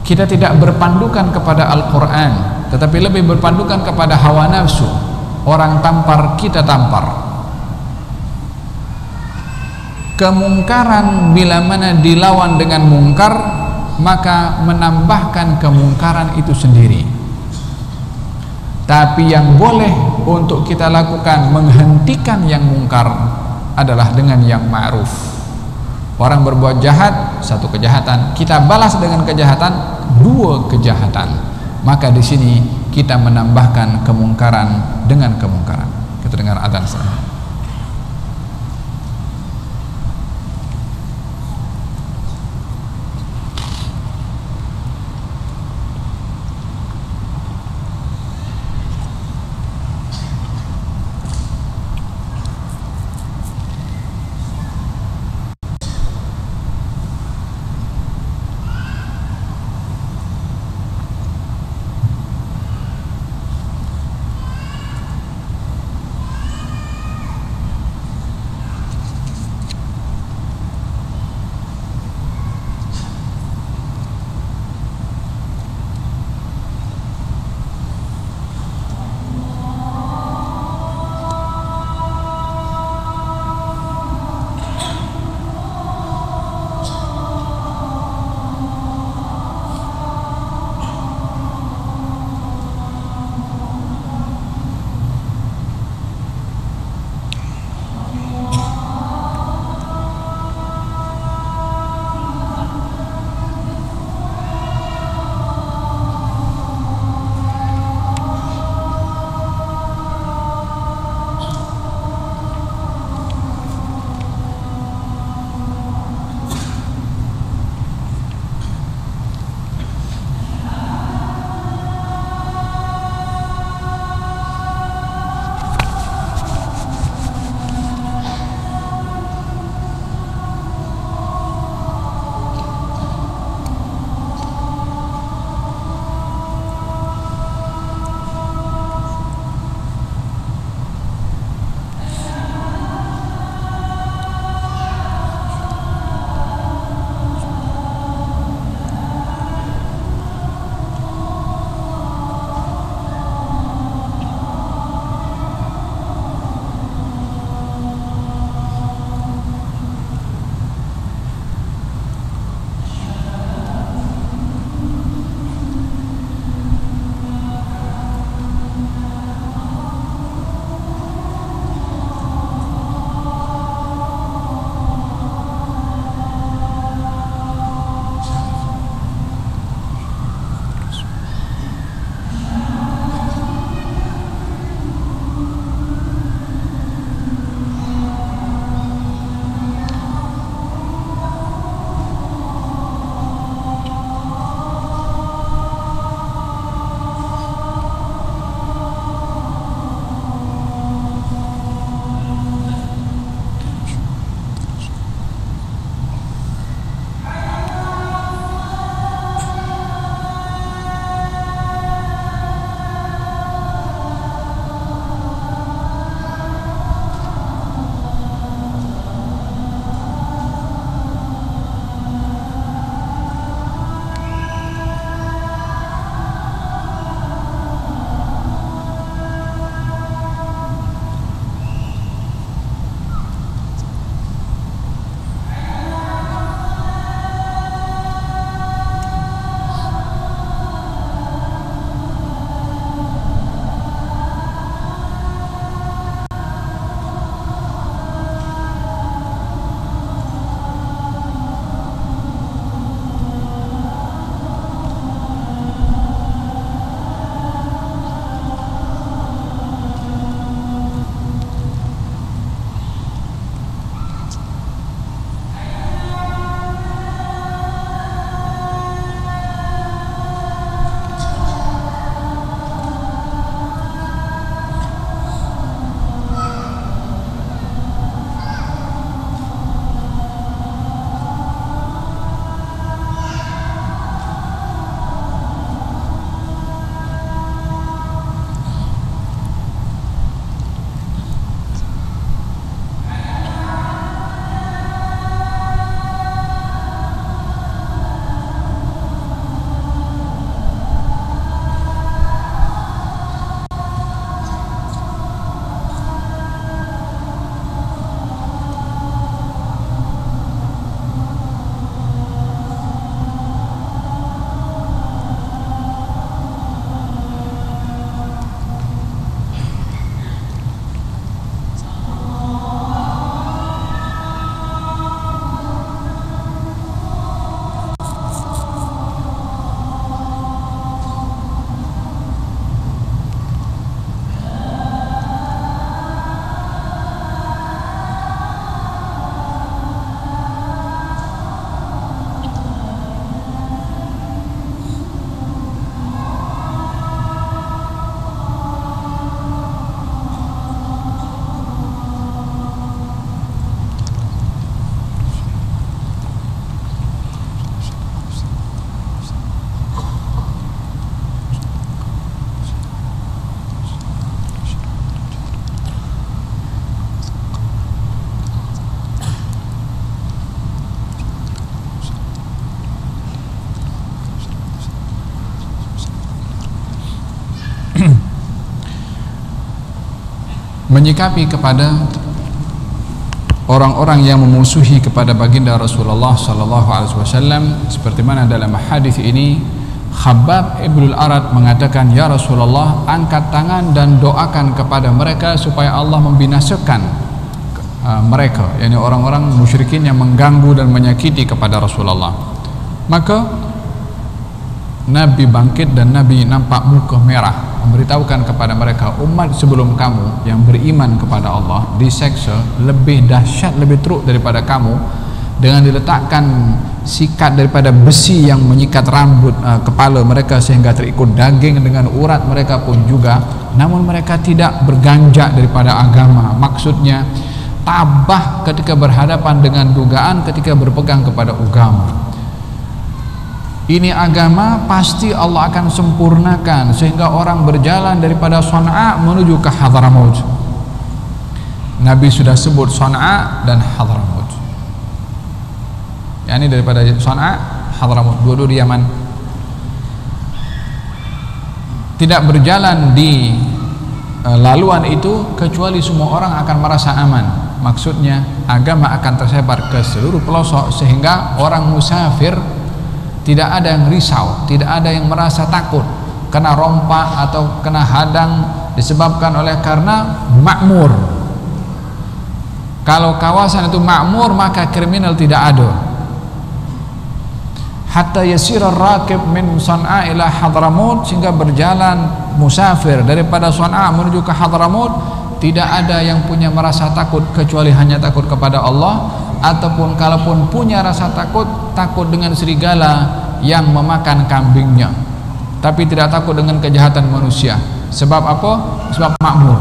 kita tidak berpandukan kepada Al-Quran, tetapi lebih berpandukan kepada hawa nafsu. Orang tampar, kita tampar. Kemungkaran bila mana dilawan dengan mungkar, maka menambahkan kemungkaran itu sendiri. Tapi yang boleh untuk kita lakukan menghentikan yang mungkar adalah dengan yang ma'ruf. Orang berbuat jahat, satu kejahatan, kita balas dengan kejahatan, dua kejahatan. Maka di sini kita menambahkan kemungkaran dengan kemungkaran. Kita dengar adzan sekarang. menyikapi kepada orang-orang yang memusuhi kepada baginda Rasulullah sallallahu alaihi wasallam, seperti mana dalam hadis ini Khabbab ibnul Arat mengatakan, ya Rasulullah, angkat tangan dan doakan kepada mereka supaya Allah membinasakan mereka, yakni orang-orang musyrikin yang mengganggu dan menyakiti kepada Rasulullah. Maka Nabi bangkit dan Nabi nampak muka merah, memberitahukan kepada mereka, umat sebelum kamu yang beriman kepada Allah diseksa lebih dahsyat, lebih teruk daripada kamu, dengan diletakkan sikat daripada besi yang menyikat rambut kepala mereka sehingga terikut daging, dengan urat mereka pun juga, namun mereka tidak berganjak daripada agama. Maksudnya tabah ketika berhadapan dengan dugaan, ketika berpegang kepada agama. Ini agama pasti Allah akan sempurnakan, sehingga orang berjalan daripada Sana'a menuju ke Hadramaut. Nabi sudah sebut Sana'a dan Hadramaut, yakni daripada Sana'a, Hadramaut, dua-dua di Yaman. Tidak berjalan di laluan itu kecuali semua orang akan merasa aman. Maksudnya agama akan tersebar ke seluruh pelosok, sehingga orang musafir tidak ada yang risau, tidak ada yang merasa takut kena rompak atau kena hadang, disebabkan oleh karena makmur. Kalau kawasan itu makmur, maka kriminal tidak ada. Hatta yasira rakib min Sana'a ila Hadramaut, sehingga berjalan musafir daripada Sana'a menuju ke Hadramaut, tidak ada yang punya merasa takut kecuali hanya takut kepada Allah, ataupun kalaupun punya rasa takut, takut dengan serigala yang memakan kambingnya, tapi tidak takut dengan kejahatan manusia. Sebab apa? Sebab makmur.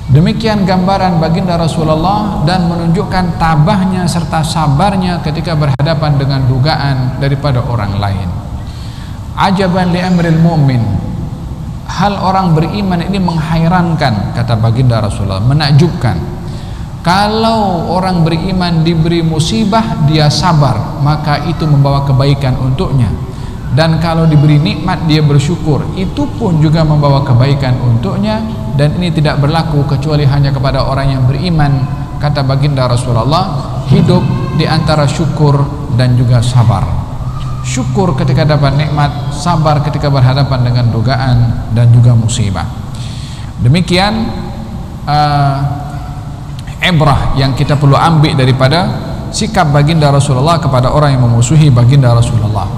Demikian gambaran baginda Rasulullah, dan menunjukkan tabahnya serta sabarnya ketika berhadapan dengan dugaan daripada orang lain. Ajaban li amril mu'min, hal orang beriman ini menghairankan, kata baginda Rasulullah, menakjubkan. Kalau orang beriman diberi musibah, dia sabar, maka itu membawa kebaikan untuknya. Dan kalau diberi nikmat, dia bersyukur, itu pun juga membawa kebaikan untuknya. Dan ini tidak berlaku kecuali hanya kepada orang yang beriman, kata baginda Rasulullah, hidup di antara syukur dan juga sabar. Syukur ketika dapat nikmat, sabar ketika berhadapan dengan dugaan dan juga musibah. Demikian ibrah yang kita perlu ambil daripada sikap baginda Rasulullah kepada orang yang memusuhi baginda Rasulullah.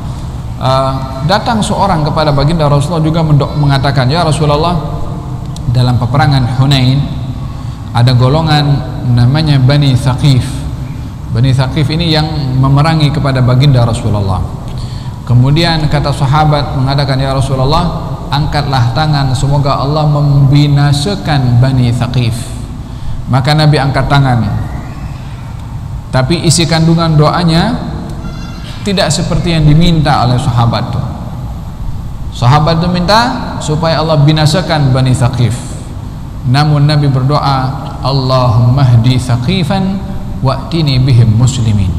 Datang seorang kepada baginda Rasulullah juga mengatakan, ya Rasulullah, dalam peperangan Hunain ada golongan namanya Bani Thaqif. Bani Thaqif ini yang memerangi kepada baginda Rasulullah. Kemudian kata sahabat mengatakan, ya Rasulullah, angkatlah tangan, semoga Allah membinasakan Bani Thaqif. Maka Nabi angkat tangan, tapi isi kandungan doanya tidak seperti yang diminta oleh sahabat itu. Sahabat itu minta supaya Allah binasakan Bani Thaqif, namun Nabi berdoa, Allahumma hdi Thaqifan wa'tini bihim muslimin.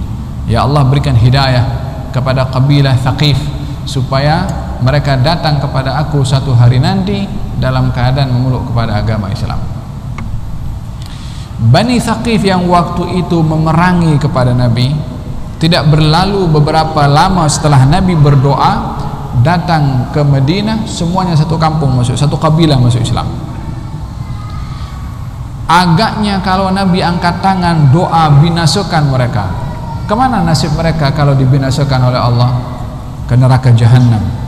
Ya Allah, berikan hidayah kepada kabilah Thaqif supaya mereka datang kepada aku satu hari nanti dalam keadaan memeluk kepada agama Islam. Bani Thaqif yang waktu itu memerangi kepada Nabi, tidak berlalu beberapa lama setelah Nabi berdoa, datang ke Madinah, semuanya satu kampung masuk, satu kabilah masuk Islam. Agaknya kalau Nabi angkat tangan doa binasakan mereka, kemana nasib mereka kalau dibinasakan oleh Allah? Ke neraka jahanam.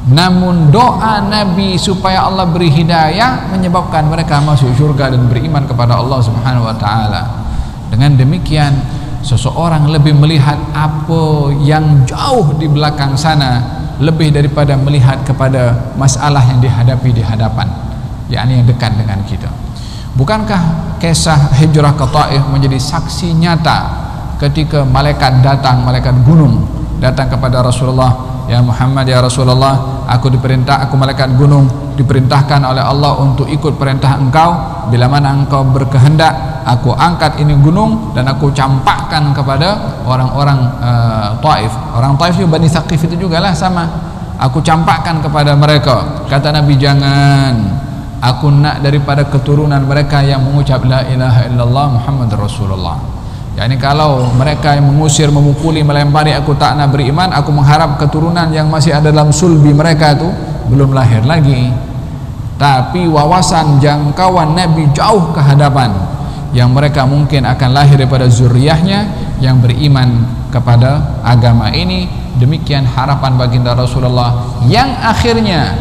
Namun doa Nabi supaya Allah beri hidayah menyebabkan mereka masuk surga dan beriman kepada Allah Subhanahu wa taala. Dengan demikian, seseorang lebih melihat apa yang jauh di belakang sana, lebih daripada melihat kepada masalah yang dihadapi di hadapan, yakni yang dekat dengan kita. Bukankah kisah hijrah ke Taif menjadi saksi nyata ketika malaikat datang, malaikat gunung datang kepada Rasulullah, ya Muhammad, ya Rasulullah, aku malaikat gunung diperintahkan oleh Allah untuk ikut perintah engkau. Bila mana engkau berkehendak, aku angkat ini gunung dan aku campakkan kepada orang-orang Taif. Orang Taif juga Bani Thaqif itu juga lah sama. Aku campakkan kepada mereka. Kata Nabi, jangan, aku nak daripada keturunan mereka yang mengucap la ilaha illallah Muhammad Rasulullah. Yani kalau mereka yang mengusir, memukuli, melempari, aku tak nak beriman, aku mengharap keturunan yang masih ada dalam sulbi mereka itu belum lahir lagi, tapi wawasan jangkauan Nabi jauh ke hadapan, yang mereka mungkin akan lahir daripada zuriyahnya yang beriman kepada agama ini. Demikian harapan baginda Rasulullah yang akhirnya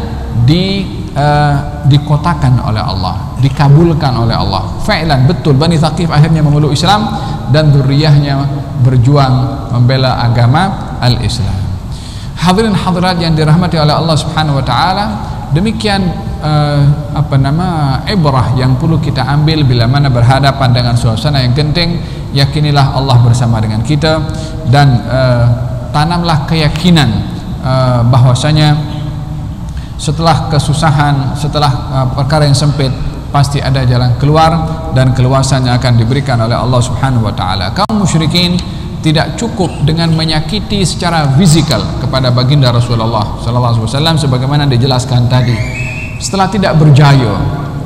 dikotakan oleh Allah, dikabulkan oleh Allah. Fa'ilan, betul, Bani Thaqif akhirnya memeluk Islam dan zuriyahnya berjuang membela agama al-Islam. Hadirin hadirat yang dirahmati oleh Allah Subhanahu wa taala, demikian ibrah yang perlu kita ambil bila mana berhadapan dengan suasana yang genting. Yakinilah Allah bersama dengan kita, dan tanamlah keyakinan bahwasanya setelah kesusahan, setelah perkara yang sempit, pasti ada jalan keluar, dan keluasannya akan diberikan oleh Allah Subhanahu wa taala. Kaum musyrikin tidak cukup dengan menyakiti secara fisikal kepada baginda Rasulullah sallallahu alaihi wasallam sebagaimana dijelaskan tadi. Setelah tidak berjaya,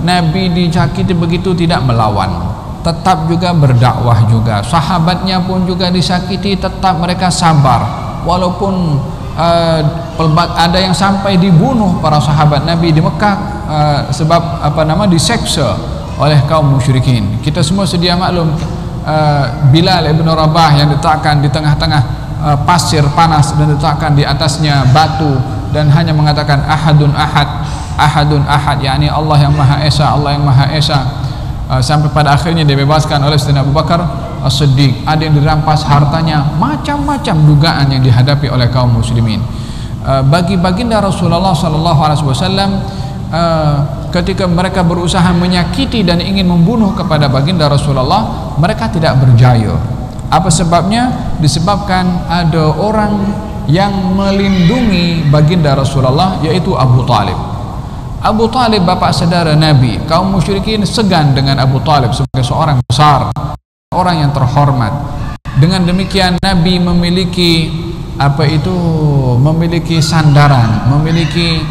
Nabi disakiti begitu, tidak melawan, tetap juga berdakwah juga. Sahabatnya pun juga disakiti, tetap mereka sabar, walaupun ada yang sampai dibunuh para sahabat Nabi di Mekah sebab diseksa oleh kaum musyrikin. Kita semua sedia maklum Bilal ibn Rabah yang diletakkan di tengah-tengah pasir panas dan diletakkan di atasnya batu, dan hanya mengatakan ahadun ahad, ahadun ahad, yakni Allah yang Maha Esa, Allah yang Maha Esa, sampai pada akhirnya dibebaskan oleh Sayyidina Abu Bakar As-Siddiq. Ada yang dirampas hartanya, macam-macam dugaan yang dihadapi oleh kaum muslimin. Bagi baginda Rasulullah sallallahu alaihi wasallam, ketika mereka berusaha menyakiti dan ingin membunuh kepada baginda Rasulullah, mereka tidak berjaya. Apa sebabnya? Disebabkan ada orang yang melindungi baginda Rasulullah, yaitu Abu Talib. Abu Talib bapa saudara Nabi. Kaum musyrikin segan dengan Abu Talib sebagai seorang besar, orang yang terhormat. Dengan demikian Nabi memiliki memiliki sandaran, memiliki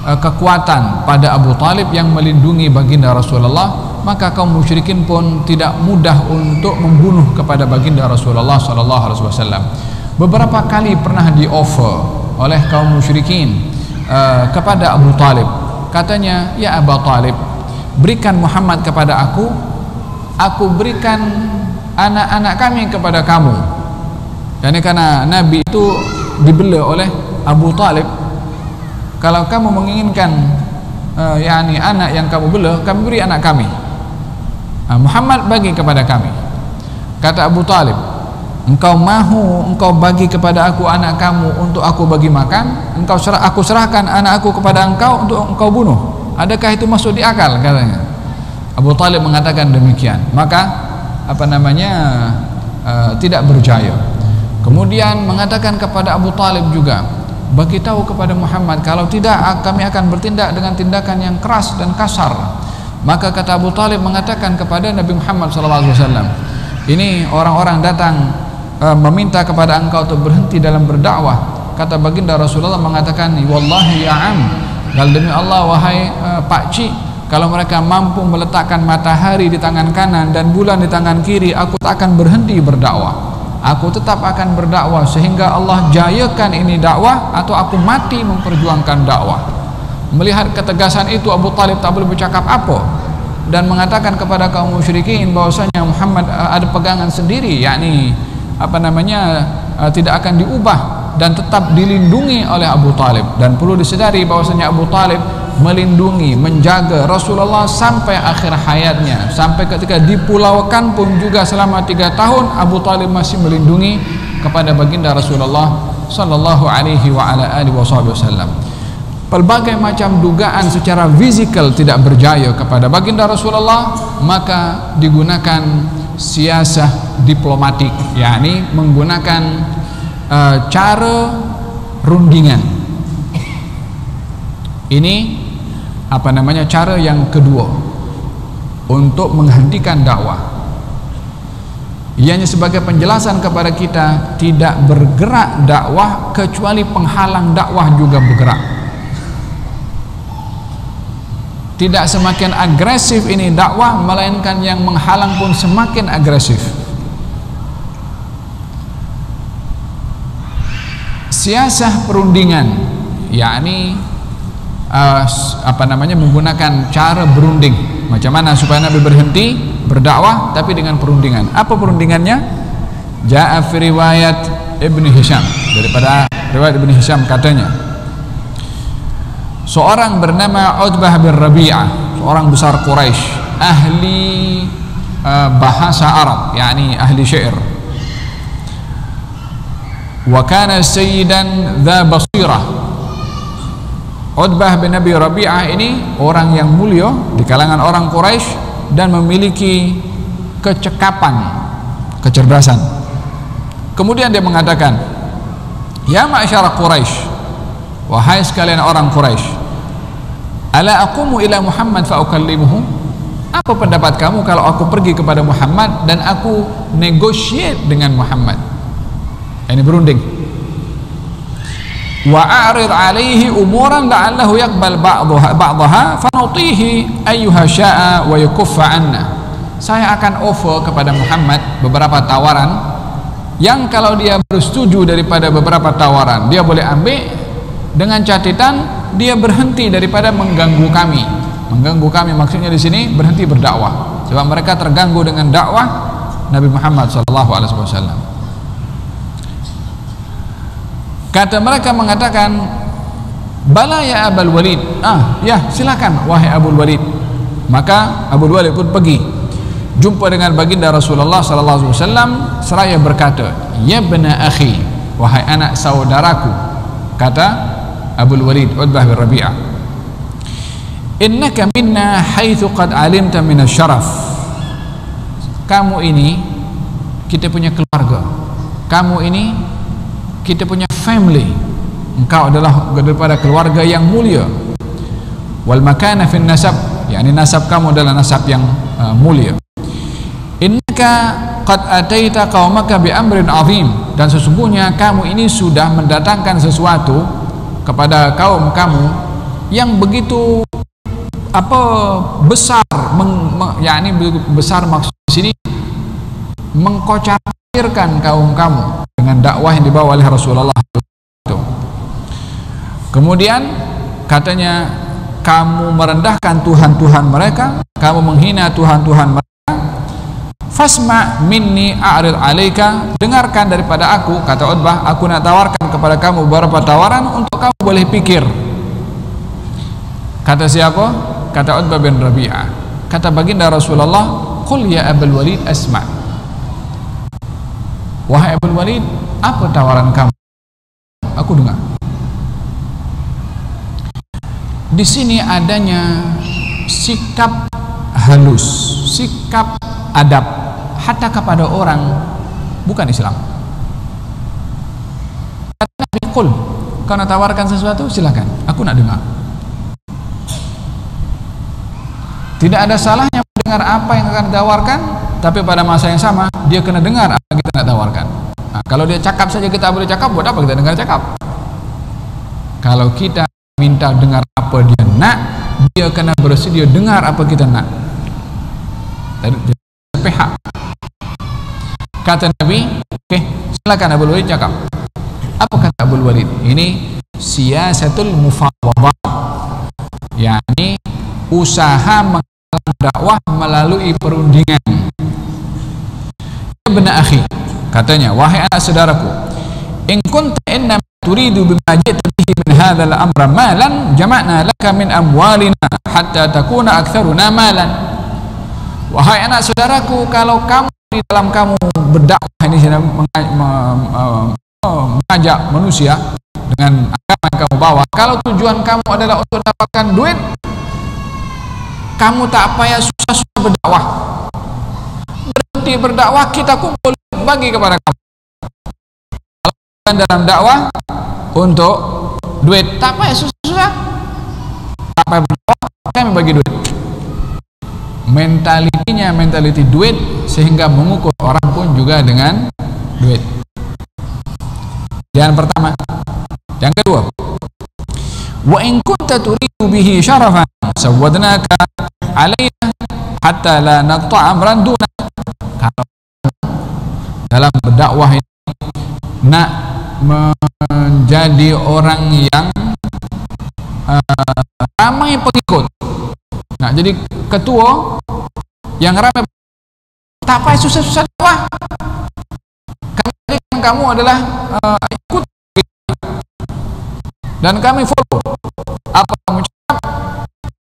kekuatan pada Abu Talib yang melindungi baginda Rasulullah. Maka kaum musyrikin pun tidak mudah untuk membunuh kepada baginda Rasulullah sallallahu alaihi wasallam. Beberapa kali pernah di-offer oleh kaum musyrikin kepada Abu Talib. Katanya, ya Abu Talib, berikan Muhammad kepada aku berikan anak-anak kami kepada kamu. Yani karena Nabi itu dibela oleh Abu Talib, kalau kamu menginginkan anak yang kamu bela, kami beri anak kami. Muhammad bagi kepada kami. Kata Abu Talib, engkau bagi kepada aku anak kamu untuk aku bagi makan, aku serahkan anak aku kepada engkau untuk engkau bunuh. Adakah itu masuk di akal? Katanya. Abu Talib mengatakan demikian. Maka tidak berjaya. Kemudian mengatakan kepada Abu Talib juga, bagi tahu kepada Muhammad, kalau tidak kami akan bertindak dengan tindakan yang keras dan kasar. Maka kata Abu Talib mengatakan kepada Nabi Muhammad SAW, ini orang-orang datang meminta kepada engkau untuk berhenti dalam berdakwah. Kata baginda Rasulullah mengatakan, wallahi ya am, dan demi Allah wahai pakcik, kalau mereka mampu meletakkan matahari di tangan kanan dan bulan di tangan kiri, aku tak akan berhenti berdakwah. Aku tetap akan berdakwah sehingga Allah jayakan ini dakwah, atau aku mati memperjuangkan dakwah. Melihat ketegasan itu, Abu Talib tak boleh bercakap apa, dan mengatakan kepada kaum musyrikin bahwasanya Muhammad ada pegangan sendiri, yakni tidak akan diubah dan tetap dilindungi oleh Abu Talib. Dan perlu disedari bahwasanya Abu Talib melindungi, menjaga Rasulullah sampai akhir hayatnya, sampai ketika dipulaukan pun juga selama 3 tahun Abu Talib masih melindungi kepada baginda Rasulullah sallallahu alaihi wa ala alihi wasallam. Pelbagai macam dugaan secara fisikal tidak berjaya kepada baginda Rasulullah, maka digunakan siasah diplomatik, yakni menggunakan cara rundingan. Ini cara yang kedua untuk menghentikan dakwah. Ianya sebagai penjelasan kepada kita, tidak bergerak dakwah kecuali penghalang dakwah juga bergerak. Tidak semakin agresif ini dakwah, melainkan yang menghalang pun semakin agresif. Siasah perundingan, yakni menggunakan cara berunding. Macam mana supaya Nabi berhenti berdakwah tapi dengan perundingan. Apa perundingannya? Ja'a fi riwayat Ibnu Hisham, daripada riwayat Ibnu Hisham katanya, seorang bernama Utbah bin Rabi'ah, seorang besar Quraisy, ahli bahasa Arab, yakni ahli syair. Wa kana sayyidan dha basirah. Utbah bin Abi Rabi'ah ini orang yang mulia di kalangan orang Quraisy dan memiliki kecekapan, kecerdasan. Kemudian dia mengatakan, ya ma'asyara Quraisy, wahai sekalian orang Quraisy, ala aqumu ila Muhammad fa ukallimuhu? Apa pendapat kamu kalau aku pergi kepada Muhammad dan aku negotiate dengan Muhammad? Ini berunding. Wa a'rid alaihi umuran la'allahu yaqbal ba'daha fa nutihi ayyuha sya'a wa yakuffa anna. Saya akan offer kepada Muhammad beberapa tawaran yang kalau dia bersetuju daripada beberapa tawaran dia boleh ambil, dengan catatan dia berhenti daripada mengganggu kami. Mengganggu kami maksudnya di sini berhenti berdakwah, sebab mereka terganggu dengan dakwah Nabi Muhammad SAW. Kata mereka mengatakan, bala ya Abul Walid, ya silakan wahai Abul Walid. Maka Abul Walid pun pergi jumpa dengan baginda Rasulullah SAW, seraya berkata, ya bena akhi, wahai anak saudaraku, kata Abul Walid Utbah bin Rabi'ah, innaka minna haitsu qad alimta min asy-syaraf. Kamu ini kita punya keluarga, kamu ini kita punya family, engkau adalah daripada keluarga yang mulia. Wal makana fin nasab, yakni nasab kamu adalah nasab yang mulia. Innaka qad ataita qaumaka bi amrin azim, dan sesungguhnya kamu ini sudah mendatangkan sesuatu kepada kaum kamu yang begitu besar, yakni besar maksud di sini mengkocakkan kaum kamu dengan dakwah yang dibawa oleh Rasulullah. Kemudian katanya, kamu merendahkan Tuhan-Tuhan mereka, kamu menghina Tuhan-Tuhan mereka. Fasma minni a'rid alaika, dengarkan daripada aku, kata Utbah, aku nak tawarkan kepada kamu beberapa tawaran untuk kamu boleh pikir. Kata siapa? Kata Utbah bin Rabi'ah. Kata baginda Rasulullah, qul ya Abul Walid asma'. Wahai Abul Walid, apa tawaran kamu? Aku dengar. Di sini adanya sikap halus, sikap adab hatta kepada orang bukan Islam. Kata Nabi, qul, kau nak tawarkan sesuatu silakan, aku nak dengar. Tidak ada salahnya mendengar apa yang akan ditawarkan, tapi pada masa yang sama dia kena dengar apa yang kita nak tawarkan. Nah, kalau dia cakap saja kita boleh cakap, buat apa kita dengar cakap? Kalau kita minta dengar apa dia nak, dia kena bersedia dengar apa kita nak. Pihak. Kata Nabi, oke, silakan Abul Walid cakap. Apa kata Abul Walid? Ini siyasatul mufawwadah, yakni usaha menghalang dakwah melalui perundingan. Ya bena akhi, katanya, wahai anak saudaraku, in kunta inna turidu bima ji'ta bihi min hadzal amra malan jama'na laka min amwalina hatta takuna aktsaruna malan. Wahai anak saudaraku, kalau kamu di dalam kamu berdakwah ini mengajak manusia dengan agama yang kamu bawa, kalau tujuan kamu adalah untuk dapatkan duit, kamu tak payah susah-susah berdakwah. Berhenti berdakwah, kita kumpul bagi kepada kamu. Kalau dalam dakwah untuk duit, tak payah susah-susah, tak payah berdakwah, kami bagi duit. Mentalitinya mentaliti duit, sehingga mengukur orang pun juga dengan duit. Yang pertama. Yang kedua, wa in kunta turidu bihi syarafan sawadnaka alaina hatta la naqta'a amran duna. Kalau dalam berdakwah ini nak menjadi orang yang ramai pengikut, nak jadi ketua yang ramai, tak payah susah-susah dakwah. Kami jadikan kamu adalah ikut dan kami follow apa kamu cakap,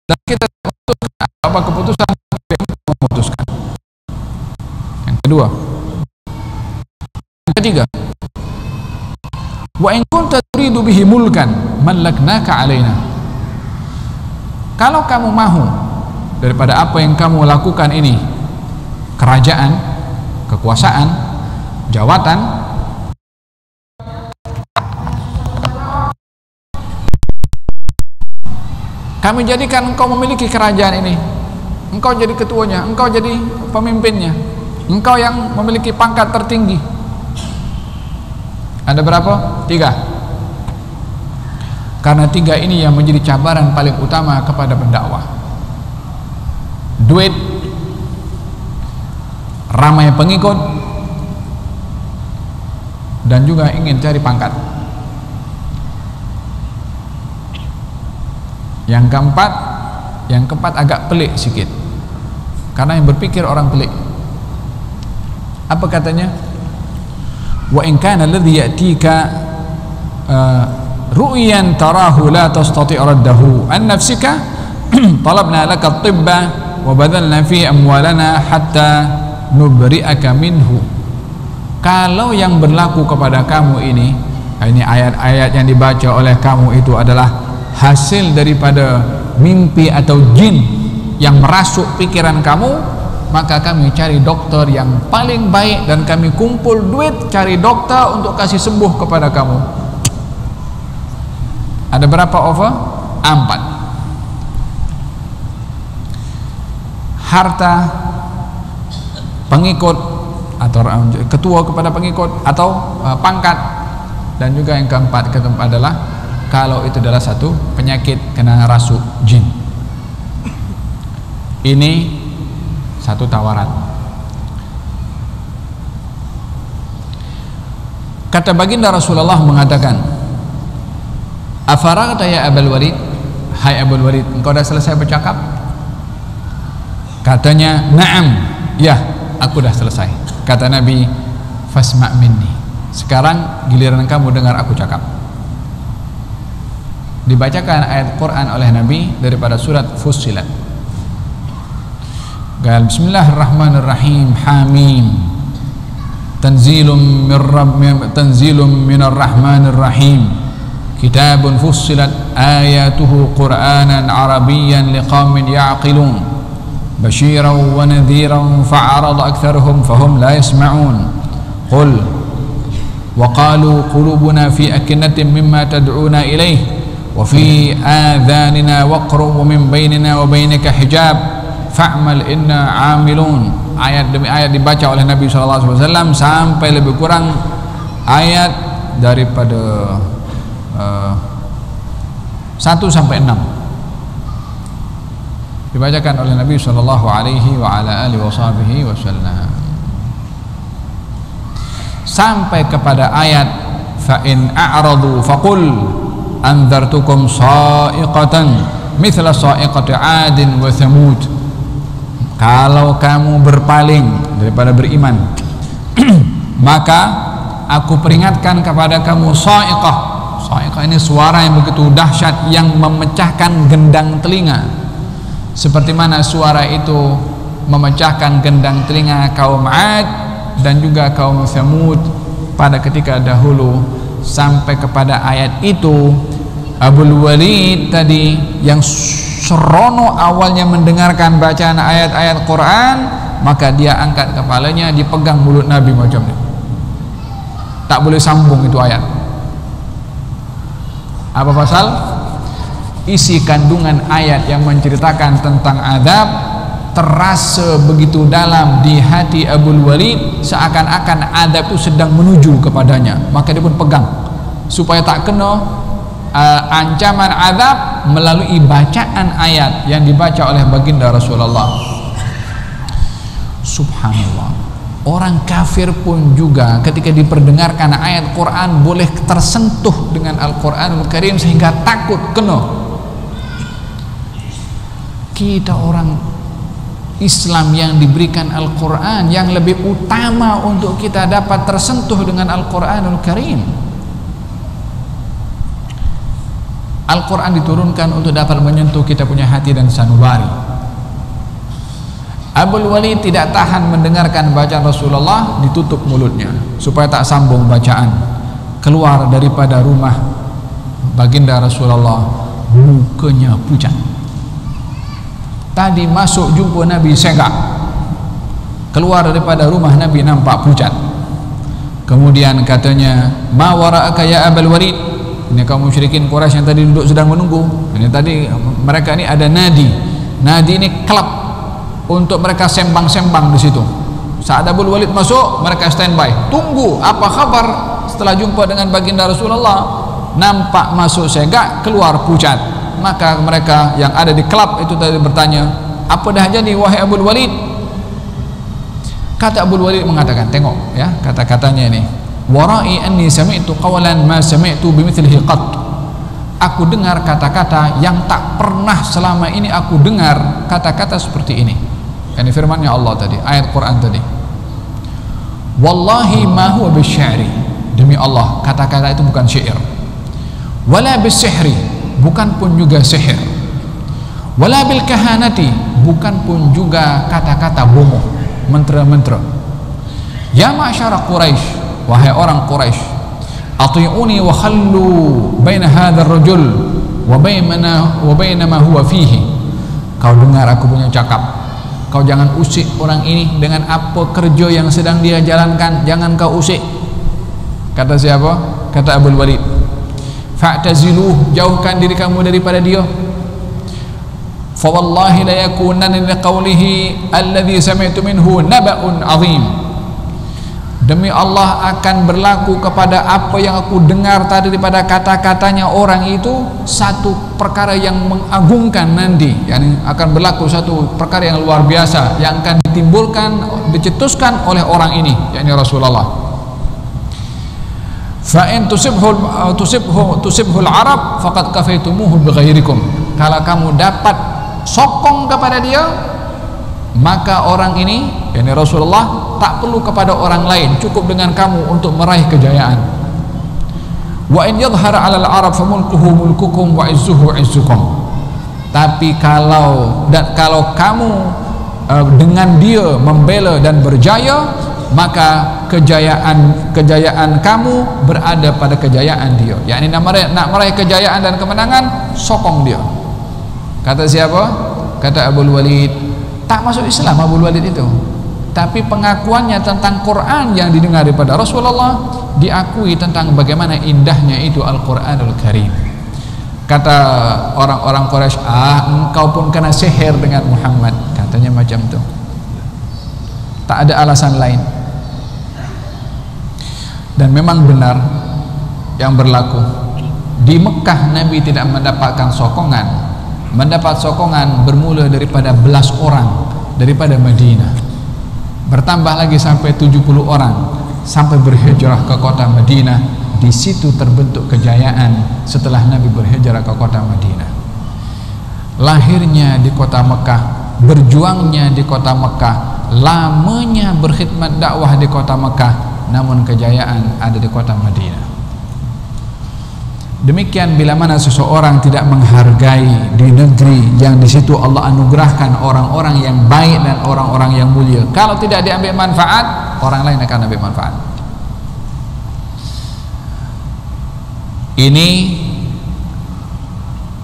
dan kita memutuskan apa keputusan yang memutuskan. Yang kedua. Yang ketiga, wa in kunta turidu bihi mulkan mallaknaka alaina. Kalau kamu mahu daripada apa yang kamu lakukan ini kerajaan, kekuasaan, jawatan, kami jadikan engkau memiliki kerajaan ini, engkau jadi ketuanya, engkau jadi pemimpinnya, engkau yang memiliki pangkat tertinggi. Ada berapa? 3. Karena 3 ini yang menjadi cabaran paling utama kepada pendakwah: duit, ramai pengikut, dan juga ingin cari pangkat. Yang keempat agak pelik sikit, karena yang berpikir orang pelik. Apa katanya? Wa in kana alladhi ya'tika ru'yan tarahu la tastati' raddahu an nafsika talabna laka at-tibba wa badalna fi amwalana hatta nubri'aka minhu. Kalau yang berlaku kepada kamu ini ayat-ayat yang dibaca oleh kamu itu adalah hasil daripada mimpi atau jin yang merasuk pikiran kamu, maka kami cari dokter yang paling baik dan kami kumpul duit cari dokter untuk kasih sembuh kepada kamu. Ada berapa offer? 4. Harta pengikut atau ketua kepada pengikut atau pangkat, dan juga yang keempat adalah kalau itu adalah satu penyakit kena rasuk jin. Ini satu tawaran. Kata baginda Rasulullah mengatakan, afaragta ya Abul Walid, hai Abul Walid, engkau dah selesai bercakap? Katanya, na'am, ya, aku dah selesai. Kata Nabi, fasma' minni, sekarang giliran kamu dengar aku cakap. Dibacakan ayat Quran oleh Nabi daripada surat Fussilat. Bismillahirrahmanirrahim. Hamim. Tanzilum minar rahmanir rahim. Kitabun fussilat ayatuhu Qur'anan Arabiyyan liqaumin ya'qilun. Basyiran wa nadhiran fa'arada aktsaruhum fahum la yasma'un. Qul wa qalu qulubuna fi akinnatin mimma tad'una ilayhi wa fi adhanina waqrun wa min bainina wa bainika hijab fa'mal inna 'amilun. Ayat demi ayat dibaca oleh Nabi SAW sampai lebih kurang ayat daripada 1 sampai 6 dibacakan oleh Nabi SAW sampai kepada ayat fa in a'radu faqul anzartukum sa'iqatan mithla sa'iqati 'adin wa thamud. Kalau kamu berpaling daripada beriman maka aku peringatkan kepada kamu sa'iqah. Sa'iqah ini suara yang begitu dahsyat yang memecahkan gendang telinga, seperti mana suara itu memecahkan gendang telinga kaum 'Ad dan juga kaum Thamud pada ketika dahulu. Sampai kepada ayat itu Abul Walid tadi yang serono awalnya mendengarkan bacaan ayat-ayat Quran, maka dia angkat kepalanya, dipegang mulut Nabi macam ni, tak boleh sambung itu ayat. Apa pasal? Isi kandungan ayat yang menceritakan tentang azab terasa begitu dalam di hati Abul Walid, seakan-akan azab itu sedang menuju kepadanya. Maka dia pun pegang supaya tak kena ancaman azab melalui bacaan ayat yang dibaca oleh baginda Rasulullah. Subhanallah, orang kafir pun juga ketika diperdengarkan ayat Quran boleh tersentuh dengan Al-Quranul Karim sehingga takut kena. Kita orang Islam yang diberikan Al-Quran, yang lebih utama untuk kita dapat tersentuh dengan Al-Quranul Karim. Al-Quran diturunkan untuk dapat menyentuh kita punya hati dan sanubari. Abul Walid tidak tahan mendengarkan bacaan Rasulullah, ditutup mulutnya supaya tak sambung bacaan. Keluar daripada rumah baginda Rasulullah, mukanya pucat. Tadi masuk jumpa Nabi segak, keluar daripada rumah Nabi nampak pucat. Kemudian katanya, ma wara'aka ya Abul Walid. Ini kaum musyrikin Quraisy yang tadi duduk sedang menunggu. Ini tadi mereka ini ada nadi. Nadi ini klub untuk mereka sembang-sembang di situ. Saat Abul Walid masuk, mereka standby, tunggu apa kabar setelah jumpa dengan baginda Rasulullah. Nampak masuk segak, keluar pucat. Maka mereka yang ada di klub itu tadi bertanya, apa dah jadi wahai Abul Walid? Kata Abul Walid mengatakan, tengok ya kata-katanya ini, warai anni sami'tu qawlan ma sami'tu bimithlihi qat. Aku dengar kata-kata yang tak pernah selama ini aku dengar kata-kata seperti ini. Ini firman-Nya Allah tadi, ayat Quran tadi. Wallahi ma huwa bisy'ri. Demi Allah, kata-kata itu bukan syair. Wala bisihri, bukan pun juga sihir. Wala bil kahanati, bukan pun juga kata-kata bomoh, mantra-mantra. Ya ma'syara Quraisy, wahai orang Quraisy, ati'uni wa khallu baina hadzal rajul wa baina ma huwa fihi. Kau dengar aku punya cakap, kau jangan usik orang ini dengan apa kerja yang sedang dia jalankan, jangan kau usik. Kata siapa? Kata Abul Walid, fa'taziluh, jauhkan diri kamu daripada dia. Fa wallahi la yakunanna liqaulihi alladhi sami'tu minhu naba'un 'azim. Demi Allah akan berlaku kepada apa yang aku dengar tadi daripada kata-katanya orang itu satu perkara yang mengagumkan nanti, yakni akan berlaku satu perkara yang luar biasa yang akan ditimbulkan, dicetuskan oleh orang ini, yakni Rasulullah. Fa in tusibhu al-arab faqad kafaitumuhu bighairikum. Kalau kamu dapat sokong kepada dia, maka orang ini, yakni Rasulullah, tak perlu kepada orang lain, cukup dengan kamu untuk meraih kejayaan. Wa in yadhhara 'ala al-arab famulkuhu mulkukum wa izzuhu izzukum. Tapi kalau kamu dengan dia membela dan berjaya, maka kejayaan kamu berada pada kejayaan dia. Yakni nak meraih kejayaan dan kemenangan, sokong dia. Kata siapa? Kata Abul Walid. Tak masuk Islam Abul Walid itu, tapi pengakuannya tentang Quran yang didengar daripada Rasulullah diakui tentang bagaimana indahnya itu Al-Quranul Karim. Kata orang-orang Quraisy, engkau pun kena sihir dengan Muhammad, katanya macam itu. Tak ada alasan lain. Dan memang benar yang berlaku. Di Mekah Nabi tidak mendapatkan sokongan. Mendapat sokongan bermula daripada belas orang daripada Madinah, bertambah lagi sampai 70 orang sampai berhijrah ke kota Madinah. Di situ terbentuk kejayaan setelah Nabi berhijrah ke kota Madinah. Lahirnya di kota Mekah, berjuangnya di kota Mekah, lamanya berkhidmat dakwah di kota Mekah, namun kejayaan ada di kota Madinah. Demikian bila mana seseorang tidak menghargai di negeri yang di situ Allah anugerahkan orang-orang yang baik dan orang-orang yang mulia, kalau tidak diambil manfaat, orang lain akan ambil manfaat. Ini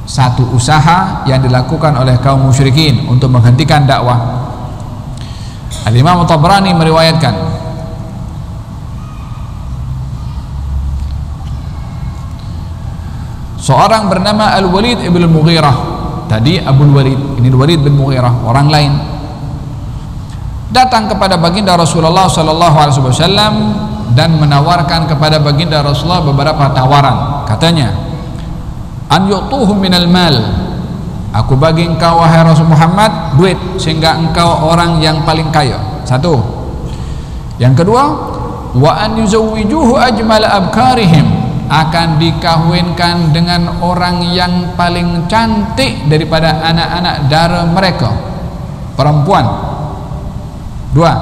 satu usaha yang dilakukan oleh kaum musyrikin untuk menghentikan dakwah. Al-Imam Tabrani meriwayatkan, seorang bernama Al-Walid ibn Mughirah, tadi Abul Walid, ini Al-Walid bin Mughirah, orang lain, datang kepada baginda Rasulullah sallallahu alaihi wasallam dan menawarkan kepada baginda Rasulullah beberapa tawaran. Katanya, an yu'tuhu minal mal, aku bagi engkau wahai Rasul Muhammad duit sehingga engkau orang yang paling kaya. Satu. Yang kedua, wa an yuzawwijuhu ajmal abkarihim, akan dikahwinkan dengan orang yang paling cantik daripada anak-anak dara mereka, perempuan. Dua.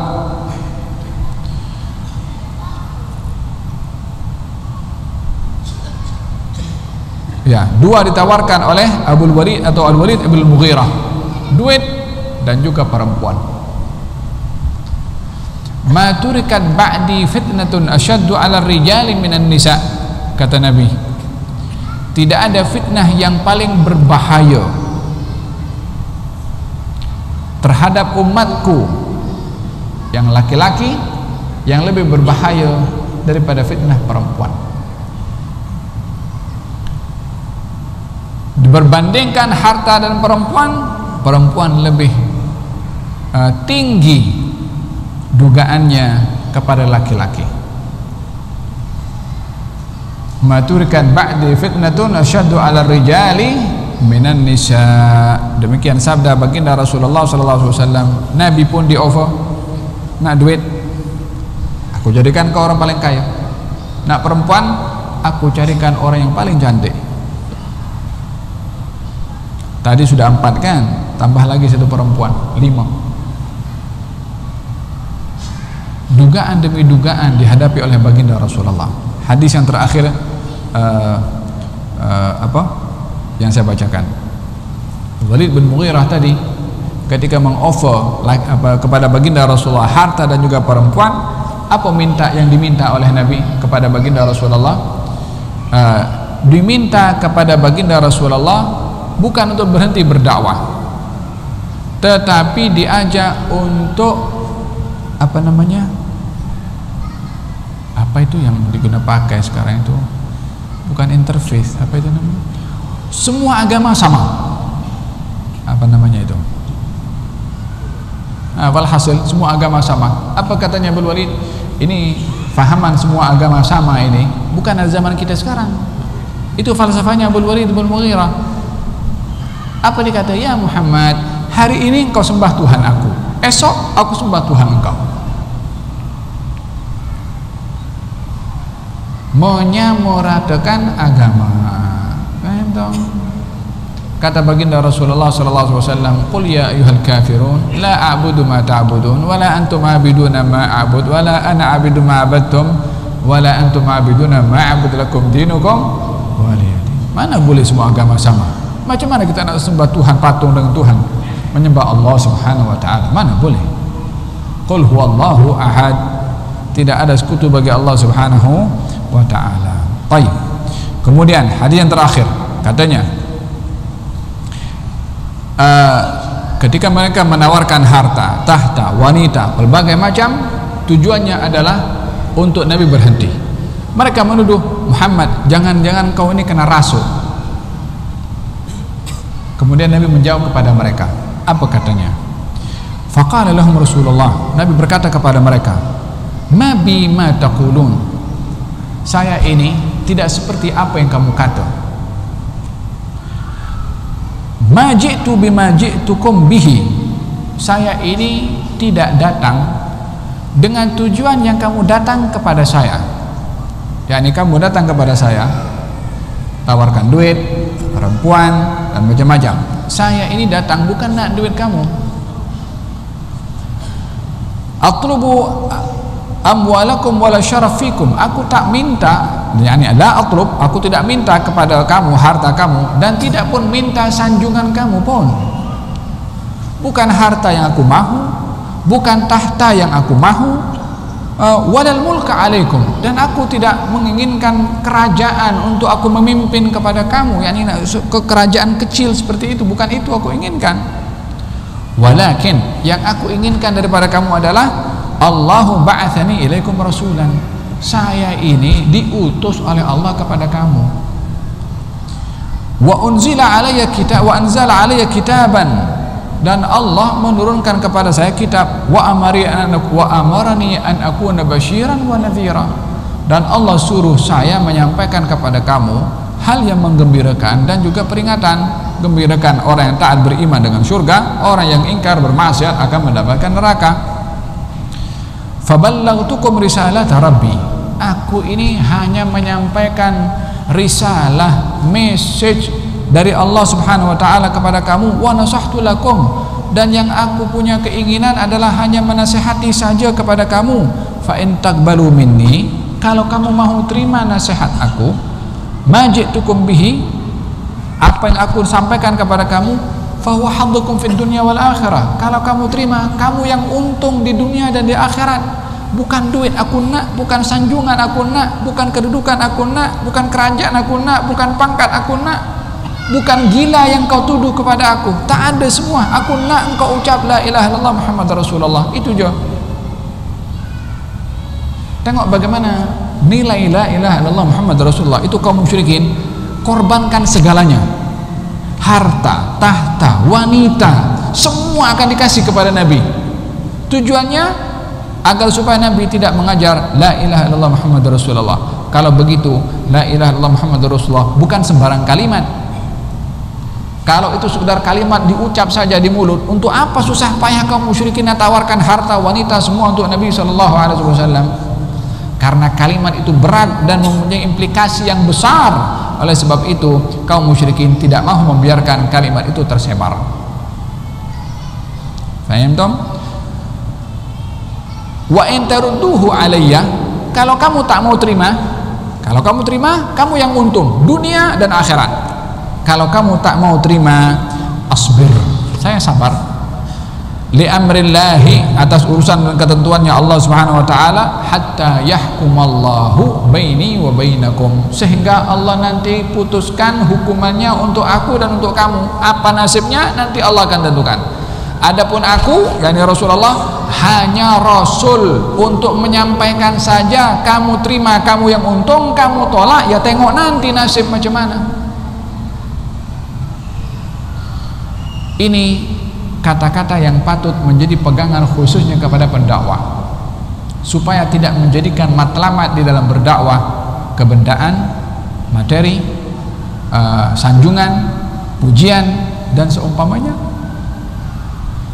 Ya, dua ditawarkan oleh Abul Walid atau Al-Walid ibn Mughirah, duit dan juga perempuan. Ma turikat ba'di fitnatun asyaddu 'ala rijali minan nisa, kata Nabi, tidak ada fitnah yang paling berbahaya terhadap umatku yang laki-laki yang lebih berbahaya daripada fitnah perempuan. Berbandingkan harta dan perempuan, perempuan lebih tinggi dugaannya kepada laki-laki. Maturikan ba'di fitnatun asyaddu 'ala rijali minan nisa. Demikian sabda baginda Rasulullah sallallahu alaihi wasallam. Nabi pun di offer, nak duit aku jadikan kau orang paling kaya, nak perempuan aku carikan orang yang paling cantik. Tadi sudah 4 kan, tambah lagi 1 perempuan, 5. Dugaan demi dugaan dihadapi oleh baginda Rasulullah. Hadis yang terakhir yang saya bacakan, Walid bin Mughirah tadi ketika mengoffer kepada baginda Rasulullah harta dan juga perempuan, apa yang diminta oleh Nabi kepada baginda Rasulullah? Diminta kepada baginda Rasulullah bukan untuk berhenti berdakwah, tetapi diajak untuk apa itu yang digunakan pakai sekarang itu, bukan interface, apa itu namanya, semua agama sama, apa namanya itu, walhasil semua agama sama. Apa katanya Abul Walid? Ini fahaman semua agama sama ini bukan dari zaman kita sekarang, itu falsafahnya Abul Walid bin Mughirah. Apa dikata? Ya Muhammad, hari ini engkau sembah Tuhan aku, esok aku sembah Tuhan engkau. Menyamuratakan agama. Kata baginda Rasulullah sallallahu alaihi wasallam, "Qul ya ayyuhal kafirun la a'budu ma ta'budun wa la antum 'abiduna ma a'bud wa la ana 'abidu ma 'abadtum wa la antum 'abiduna ma a'budu lakum dinukum waliyadin." Mana boleh semua agama sama? Macam mana kita nak sembah Tuhan patung dengan Tuhan, menyembah Allah Subhanahu wa taala? Mana boleh? Qul huwallahu ahad, tidak ada sekutu bagi Allah Subhanahu wa taala. Baik. Kemudian hadis yang terakhir katanya, ketika mereka menawarkan harta, tahta, wanita, berbagai macam, tujuannya adalah untuk Nabi berhenti. Mereka menuduh Muhammad, jangan-jangan kau ini kena rasuk. Kemudian Nabi menjawab kepada mereka, apa katanya? Faqala lahum Rasulullah, Nabi berkata kepada mereka, ma bima taqulun, saya ini tidak seperti apa yang kamu kata. Ma ji'tu bima ji'tukum bihi, saya ini tidak datang dengan tujuan yang kamu datang kepada saya. yakni kamu datang kepada saya tawarkan duit, perempuan dan macam-macam. Saya ini datang bukan nak duit kamu. Atlubu amwalakum wala syarafikum, aku tak minta, yakni la atlub, aku tidak minta kepada kamu harta kamu dan tidak pun minta sanjungan kamu pun. Bukan harta yang aku mahu, bukan tahta yang aku mahu, walal mulka alaikum, dan aku tidak menginginkan kerajaan untuk aku memimpin kepada kamu, yakni ke kerajaan kecil seperti itu, bukan itu aku inginkan. Walakin yang aku inginkan daripada kamu adalah Allahu ba'athani ilaikum rasulan, saya ini diutus oleh Allah kepada kamu. Wa unzila alayya kitab wa anzala alayya kitaban, dan Allah menurunkan kepada saya kitab. Wa amarani an akuna basyiran wa nadhira, dan Allah suruh saya menyampaikan kepada kamu hal yang menggembirakan dan juga peringatan. Gembirakan orang yang taat beriman dengan surga, orang yang ingkar bermaksiat akan mendapatkan neraka. Faballaghtukum risalata rabbi, aku ini hanya menyampaikan risalah, message dari Allah Subhanahu wa taala kepada kamu. Wa nasahtu lakum, dan yang aku punya keinginan adalah hanya menasihati saja kepada kamu. Fa in taqbalu minni, kalau kamu mau terima nasihat aku, majitukum bihi, apa yang aku sampaikan kepada kamu, fahuwa haddukum fid dunya wal akhirah, kalau kamu terima, kamu yang untung di dunia dan di akhirat. Bukan duit aku nak, bukan sanjungan aku nak, bukan kedudukan aku nak, bukan kerajaan aku nak, bukan pangkat aku nak, bukan gila yang kau tuduh kepada aku. Tak ada semua. Aku nak engkau ucap la ilaha illallah Muhammad Rasulullah, itu je. Tengok bagaimana nilai la ilaha illallah Muhammad Rasulullah itu kaum musyrikin korbankan segalanya, harta, tahta, wanita, semua akan dikasih kepada Nabi. Tujuannya agar supaya Nabi tidak mengajar la ilaha illallah Muhammad Rasulullah. Kalau begitu, la ilaha illallah Muhammad Rasulullah bukan sembarang kalimat. Kalau itu sekedar kalimat diucap saja di mulut, untuk apa susah payah kaum musyrikin tawarkan harta, wanita, semua untuk Nabi SAW? Karena kalimat itu berat dan mempunyai implikasi yang besar. Oleh sebab itu kaum musyrikin tidak mahu membiarkan kalimat itu tersebar. Faham tom? Wa in tarudduhu alayya, kalau kamu tak mau terima, kalau kamu terima, kamu yang untung dunia dan akhirat. Kalau kamu tak mau terima, asbir, saya sabar, li amrillahi, atas urusan dan ketentuannya Allah Subhanahu wa taala, hatta yahkumallahu baini wa bainakum, sehingga Allah nanti putuskan hukumannya untuk aku dan untuk kamu. Apa nasibnya nanti Allah akan tentukan. Adapun aku, yakni Rasulullah, hanya rasul untuk menyampaikan saja. Kamu terima, kamu yang untung, kamu tolak, ya tengok nanti nasib macam mana. Ini kata-kata yang patut menjadi pegangan khususnya kepada pendakwah, supaya tidak menjadikan matlamat di dalam berdakwah kebendaan, materi, sanjungan, pujian dan seumpamanya.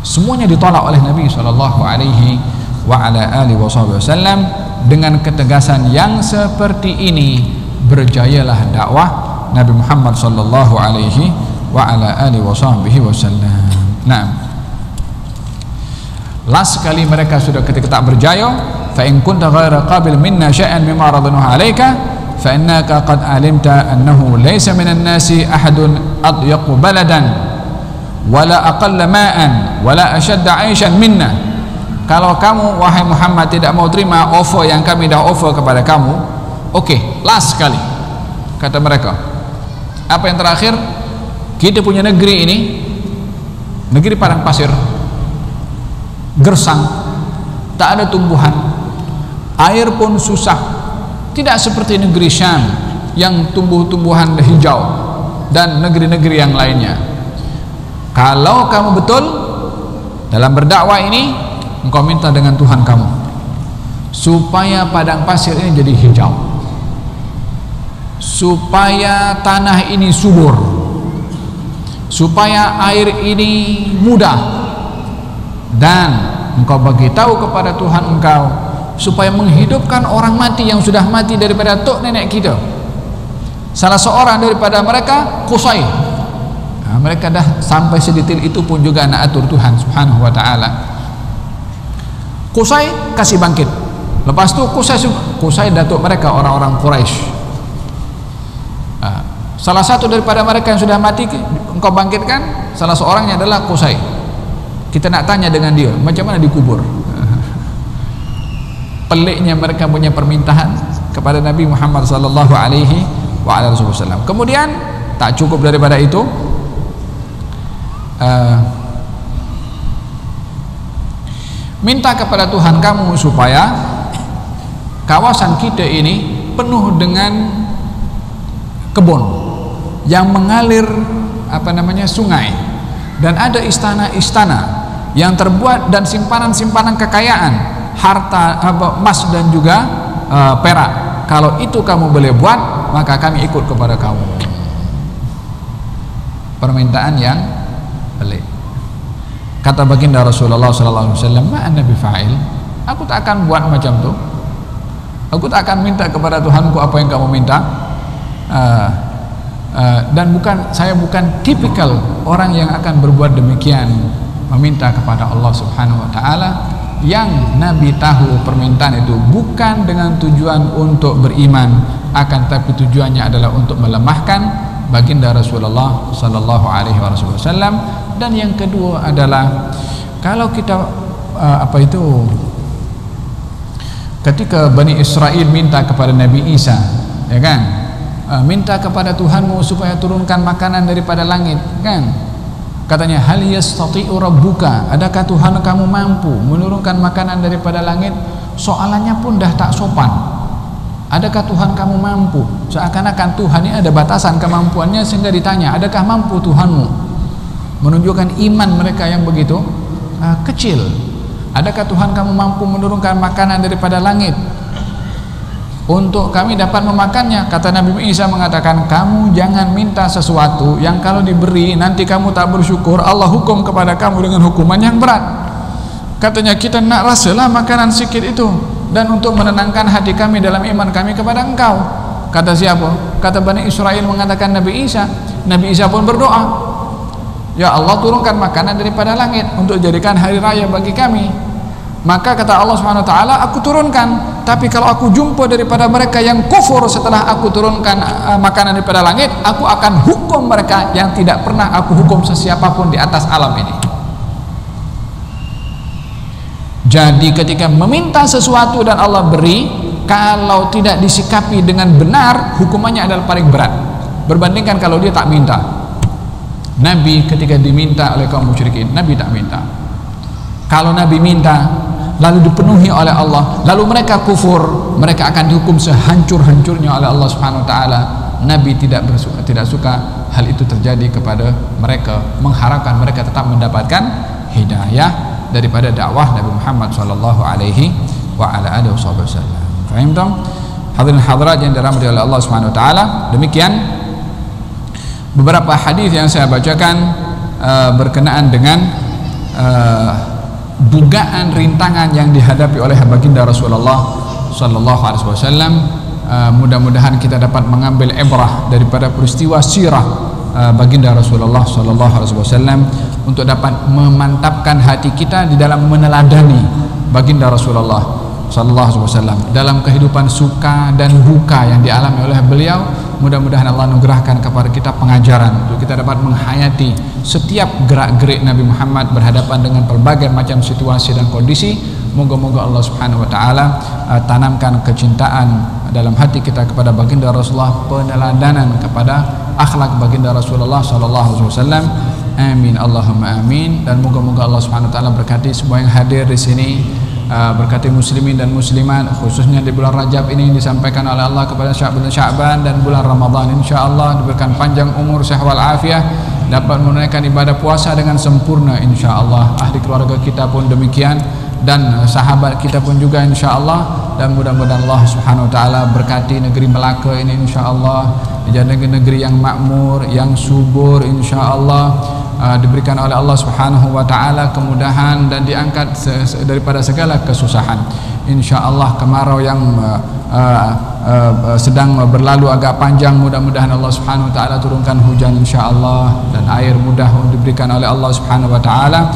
Semuanya ditolak oleh Nabi SAW. Dengan ketegasan yang seperti ini berjayalah dakwah Nabi Muhammad SAW. Nah, last sekali mereka sudah ketika tak berjaya, fa in kunta ghaira qabil minna syai'an mimma radnahu 'alaika fa innaka qad alimta annahu laysa minan nasi ahadun adyaqu baladan wala aqalla ma'an wala ashadda 'aishan minna. Kalau kamu wahai Muhammad tidak mau terima offer yang kami dah offer kepada kamu, okey, last sekali kata mereka. Apa yang terakhir? Kita punya negeri ini negeri padang pasir, gersang, tak ada tumbuhan, air pun susah, tidak seperti negeri Syam yang tumbuh-tumbuhan hijau dan negeri-negeri yang lainnya. Kalau kamu betul dalam berdakwah ini, engkau minta dengan Tuhan kamu supaya padang pasir ini jadi hijau, supaya tanah ini subur, supaya air ini mudah, dan engkau bagi tahu kepada Tuhan engkau supaya menghidupkan orang mati yang sudah mati daripada tok nenek kita. Salah seorang daripada mereka Qusay, mereka dah sampai sedetail itu pun juga nak atur Tuhan Subhanahu wa taala. Qusay kasih bangkit. Lepas tu Qusay datuk mereka orang-orang Quraisy. Salah satu daripada mereka yang sudah mati engkau bangkitkan, salah seorangnya adalah Qusay. Kita nak tanya dengan dia macam mana dikubur. Peliknya mereka punya permintaan kepada Nabi Muhammad sallallahu alaihi wasallam. Kemudian tak cukup daripada itu, minta kepada Tuhan kamu supaya kawasan kita ini penuh dengan kebun yang mengalir sungai, dan ada istana-istana yang terbuat dan simpanan-simpanan kekayaan, harta emas dan juga perak. Kalau itu kamu boleh buat, maka kami ikut kepada kamu. Permintaan yang pelik. Kata baginda Rasulullah sallallahu alaihi wasallam, "Ma ana bifa'il." Aku tak akan buat macam tu. Aku tak akan minta kepada Tuhanku apa yang kamu minta. Dan saya bukan tipikal orang yang akan berbuat demikian, meminta kepada Allah Subhanahu wa taala yang Nabi tahu permintaan itu bukan dengan tujuan untuk beriman, akan tapi tujuannya adalah untuk melemahkan baginda Rasulullah sallallahu alaihi wasallam. Dan yang kedua adalah kalau kita ketika Bani Israel minta kepada Nabi Isa, ya kan, minta kepada Tuhanmu supaya turunkan makanan daripada langit, kan, katanya hal yastati'u rabbuka, adakah Tuhan kamu mampu menurunkan makanan daripada langit? Soalannya pun dah tak sopan. Adakah Tuhan kamu mampu? Seakan-akan Tuhan ini ada batasan kemampuannya sehingga ditanya, adakah mampu Tuhanmu? Menunjukkan iman mereka yang begitu kecil. Adakah Tuhan kamu mampu menurunkan makanan daripada langit untuk kami dapat memakannya? Kata Nabi Isa mengatakan, kamu jangan minta sesuatu yang kalau diberi nanti kamu tak bersyukur, Allah hukum kepada kamu dengan hukuman yang berat. Katanya, kita nak rasalah makanan sikit itu, dan untuk menenangkan hati kami dalam iman kami kepada engkau. Kata siapa? Kata Bani Israel mengatakan Nabi Isa. Nabi Isa pun berdoa, ya Allah, turunkan makanan daripada langit untuk jadikan hari raya bagi kami. Maka kata Allah Subhanahu wa taala, aku turunkan, tapi kalau aku jumpa daripada mereka yang kufur setelah aku turunkan makanan daripada langit, aku akan hukum mereka yang tidak pernah aku hukum sesiapapun di atas alam ini. Jadi ketika meminta sesuatu dan Allah beri, kalau tidak disikapi dengan benar, hukumannya adalah paling berat berbandingkan kalau dia tak minta. Nabi ketika diminta oleh kaum musyrikin, Nabi tak minta. Kalau Nabi minta lalu dipenuhi oleh Allah, lalu mereka kufur, mereka akan dihukum sehancur-hancurnya oleh Allah Subhanahu wa taala. Nabi tidak suka hal itu terjadi kepada mereka, mengharapkan mereka tetap mendapatkan hidayah daripada dakwah Nabi Muhammad sallallahu alaihi wa ala alihi wasallam. Faham tak? Hadirin hadirat yang dirahmati oleh Allah Subhanahu wa taala, demikian beberapa hadis yang saya bacakan berkenaan dengan dugaan rintangan yang dihadapi oleh baginda Rasulullah sallallahu alaihi wasallam. Mudah-mudahan kita dapat mengambil ibrah daripada peristiwa sirah baginda Rasulullah sallallahu alaihi wasallam untuk dapat memantapkan hati kita di dalam meneladani baginda Rasulullah sallallahu alaihi wasallam dalam kehidupan suka dan duka yang dialami oleh beliau. Mudah-mudahan Allah anugerahkan kepada kita pengajaran untuk kita dapat menghayati setiap gerak-gerik Nabi Muhammad berhadapan dengan berbagai macam situasi dan kondisi. Moga-moga Allah Subhanahu wa taala tanamkan kecintaan dalam hati kita kepada baginda Rasulullah, peneladanan kepada akhlak baginda Rasulullah sallallahu alaihi wasallam. Amin Allahumma amin. Dan moga-moga Allah Subhanahu wa taala berkati semua yang hadir di sini, berkati muslimin dan muslimat, khususnya di bulan Rajab ini disampaikan oleh Allah kepada bulan Sya'ban dan bulan Ramadan, insyaallah diberikan panjang umur, sehat wal afiah, dapat menunaikan ibadah puasa dengan sempurna insyaallah. Ahli keluarga kita pun demikian, dan sahabat kita pun juga insyaallah. Dan mudah-mudahan Allah Subhanahu wa taala berkati negeri Melaka ini insyaallah, menjadi negeri yang makmur, yang subur insyaallah. Diberikan oleh Allah Subhanahu wa taala kemudahan dan diangkat daripada segala kesusahan insyaallah. Kemarau yang sedang berlalu agak panjang, mudah-mudahan Allah Subhanahu wa taala turunkan hujan insyaallah, dan air mudah diberikan oleh Allah Subhanahu wa taala.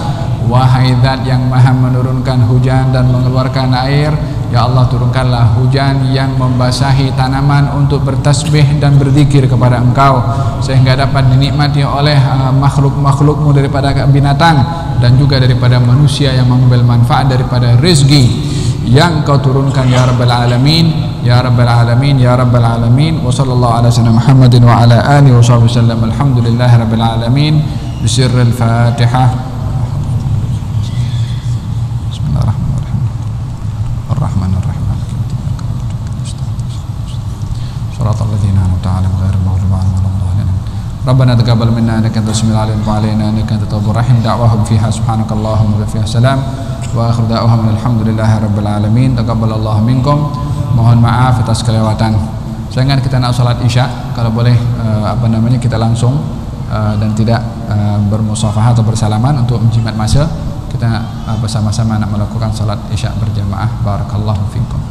Wahai Zat yang maha menurunkan hujan dan mengeluarkan air, ya Allah, turunkanlah hujan yang membasahi tanaman untuk bertasbih dan berzikir kepada Engkau, sehingga dapat dinikmati oleh makhluk-makhlukmu daripada binatang dan juga daripada manusia yang mengambil manfaat daripada rezeki yang Kau turunkan ya Rabbal Alamin, ya Rabbal Alamin, ya Rabbal Alamin. Wa sallallahu ala sayyidina Muhammadin wa ala alihi wa sahbihi wasallam. Alhamdulillahi Rabbil Alamin. Bisirril Fatihah. ربنا تقبل منا انك انت السميع العليم وعلينا انك انت التواب الرحيم. دعواهم فيها سبحانك اللهم وفيها سلام واخر دعواهم الحمد لله رب العالمين. Taqabbalallahu minkum. Mohon maaf atas kelewatan. Sayangkan kita nak salat Isya, kalau boleh kita langsung dan tidak bermusafahah atau bersalaman untuk menjimat masa. Kita bersama-sama nak melakukan salat Isya berjamaah. Barakallahu fikum.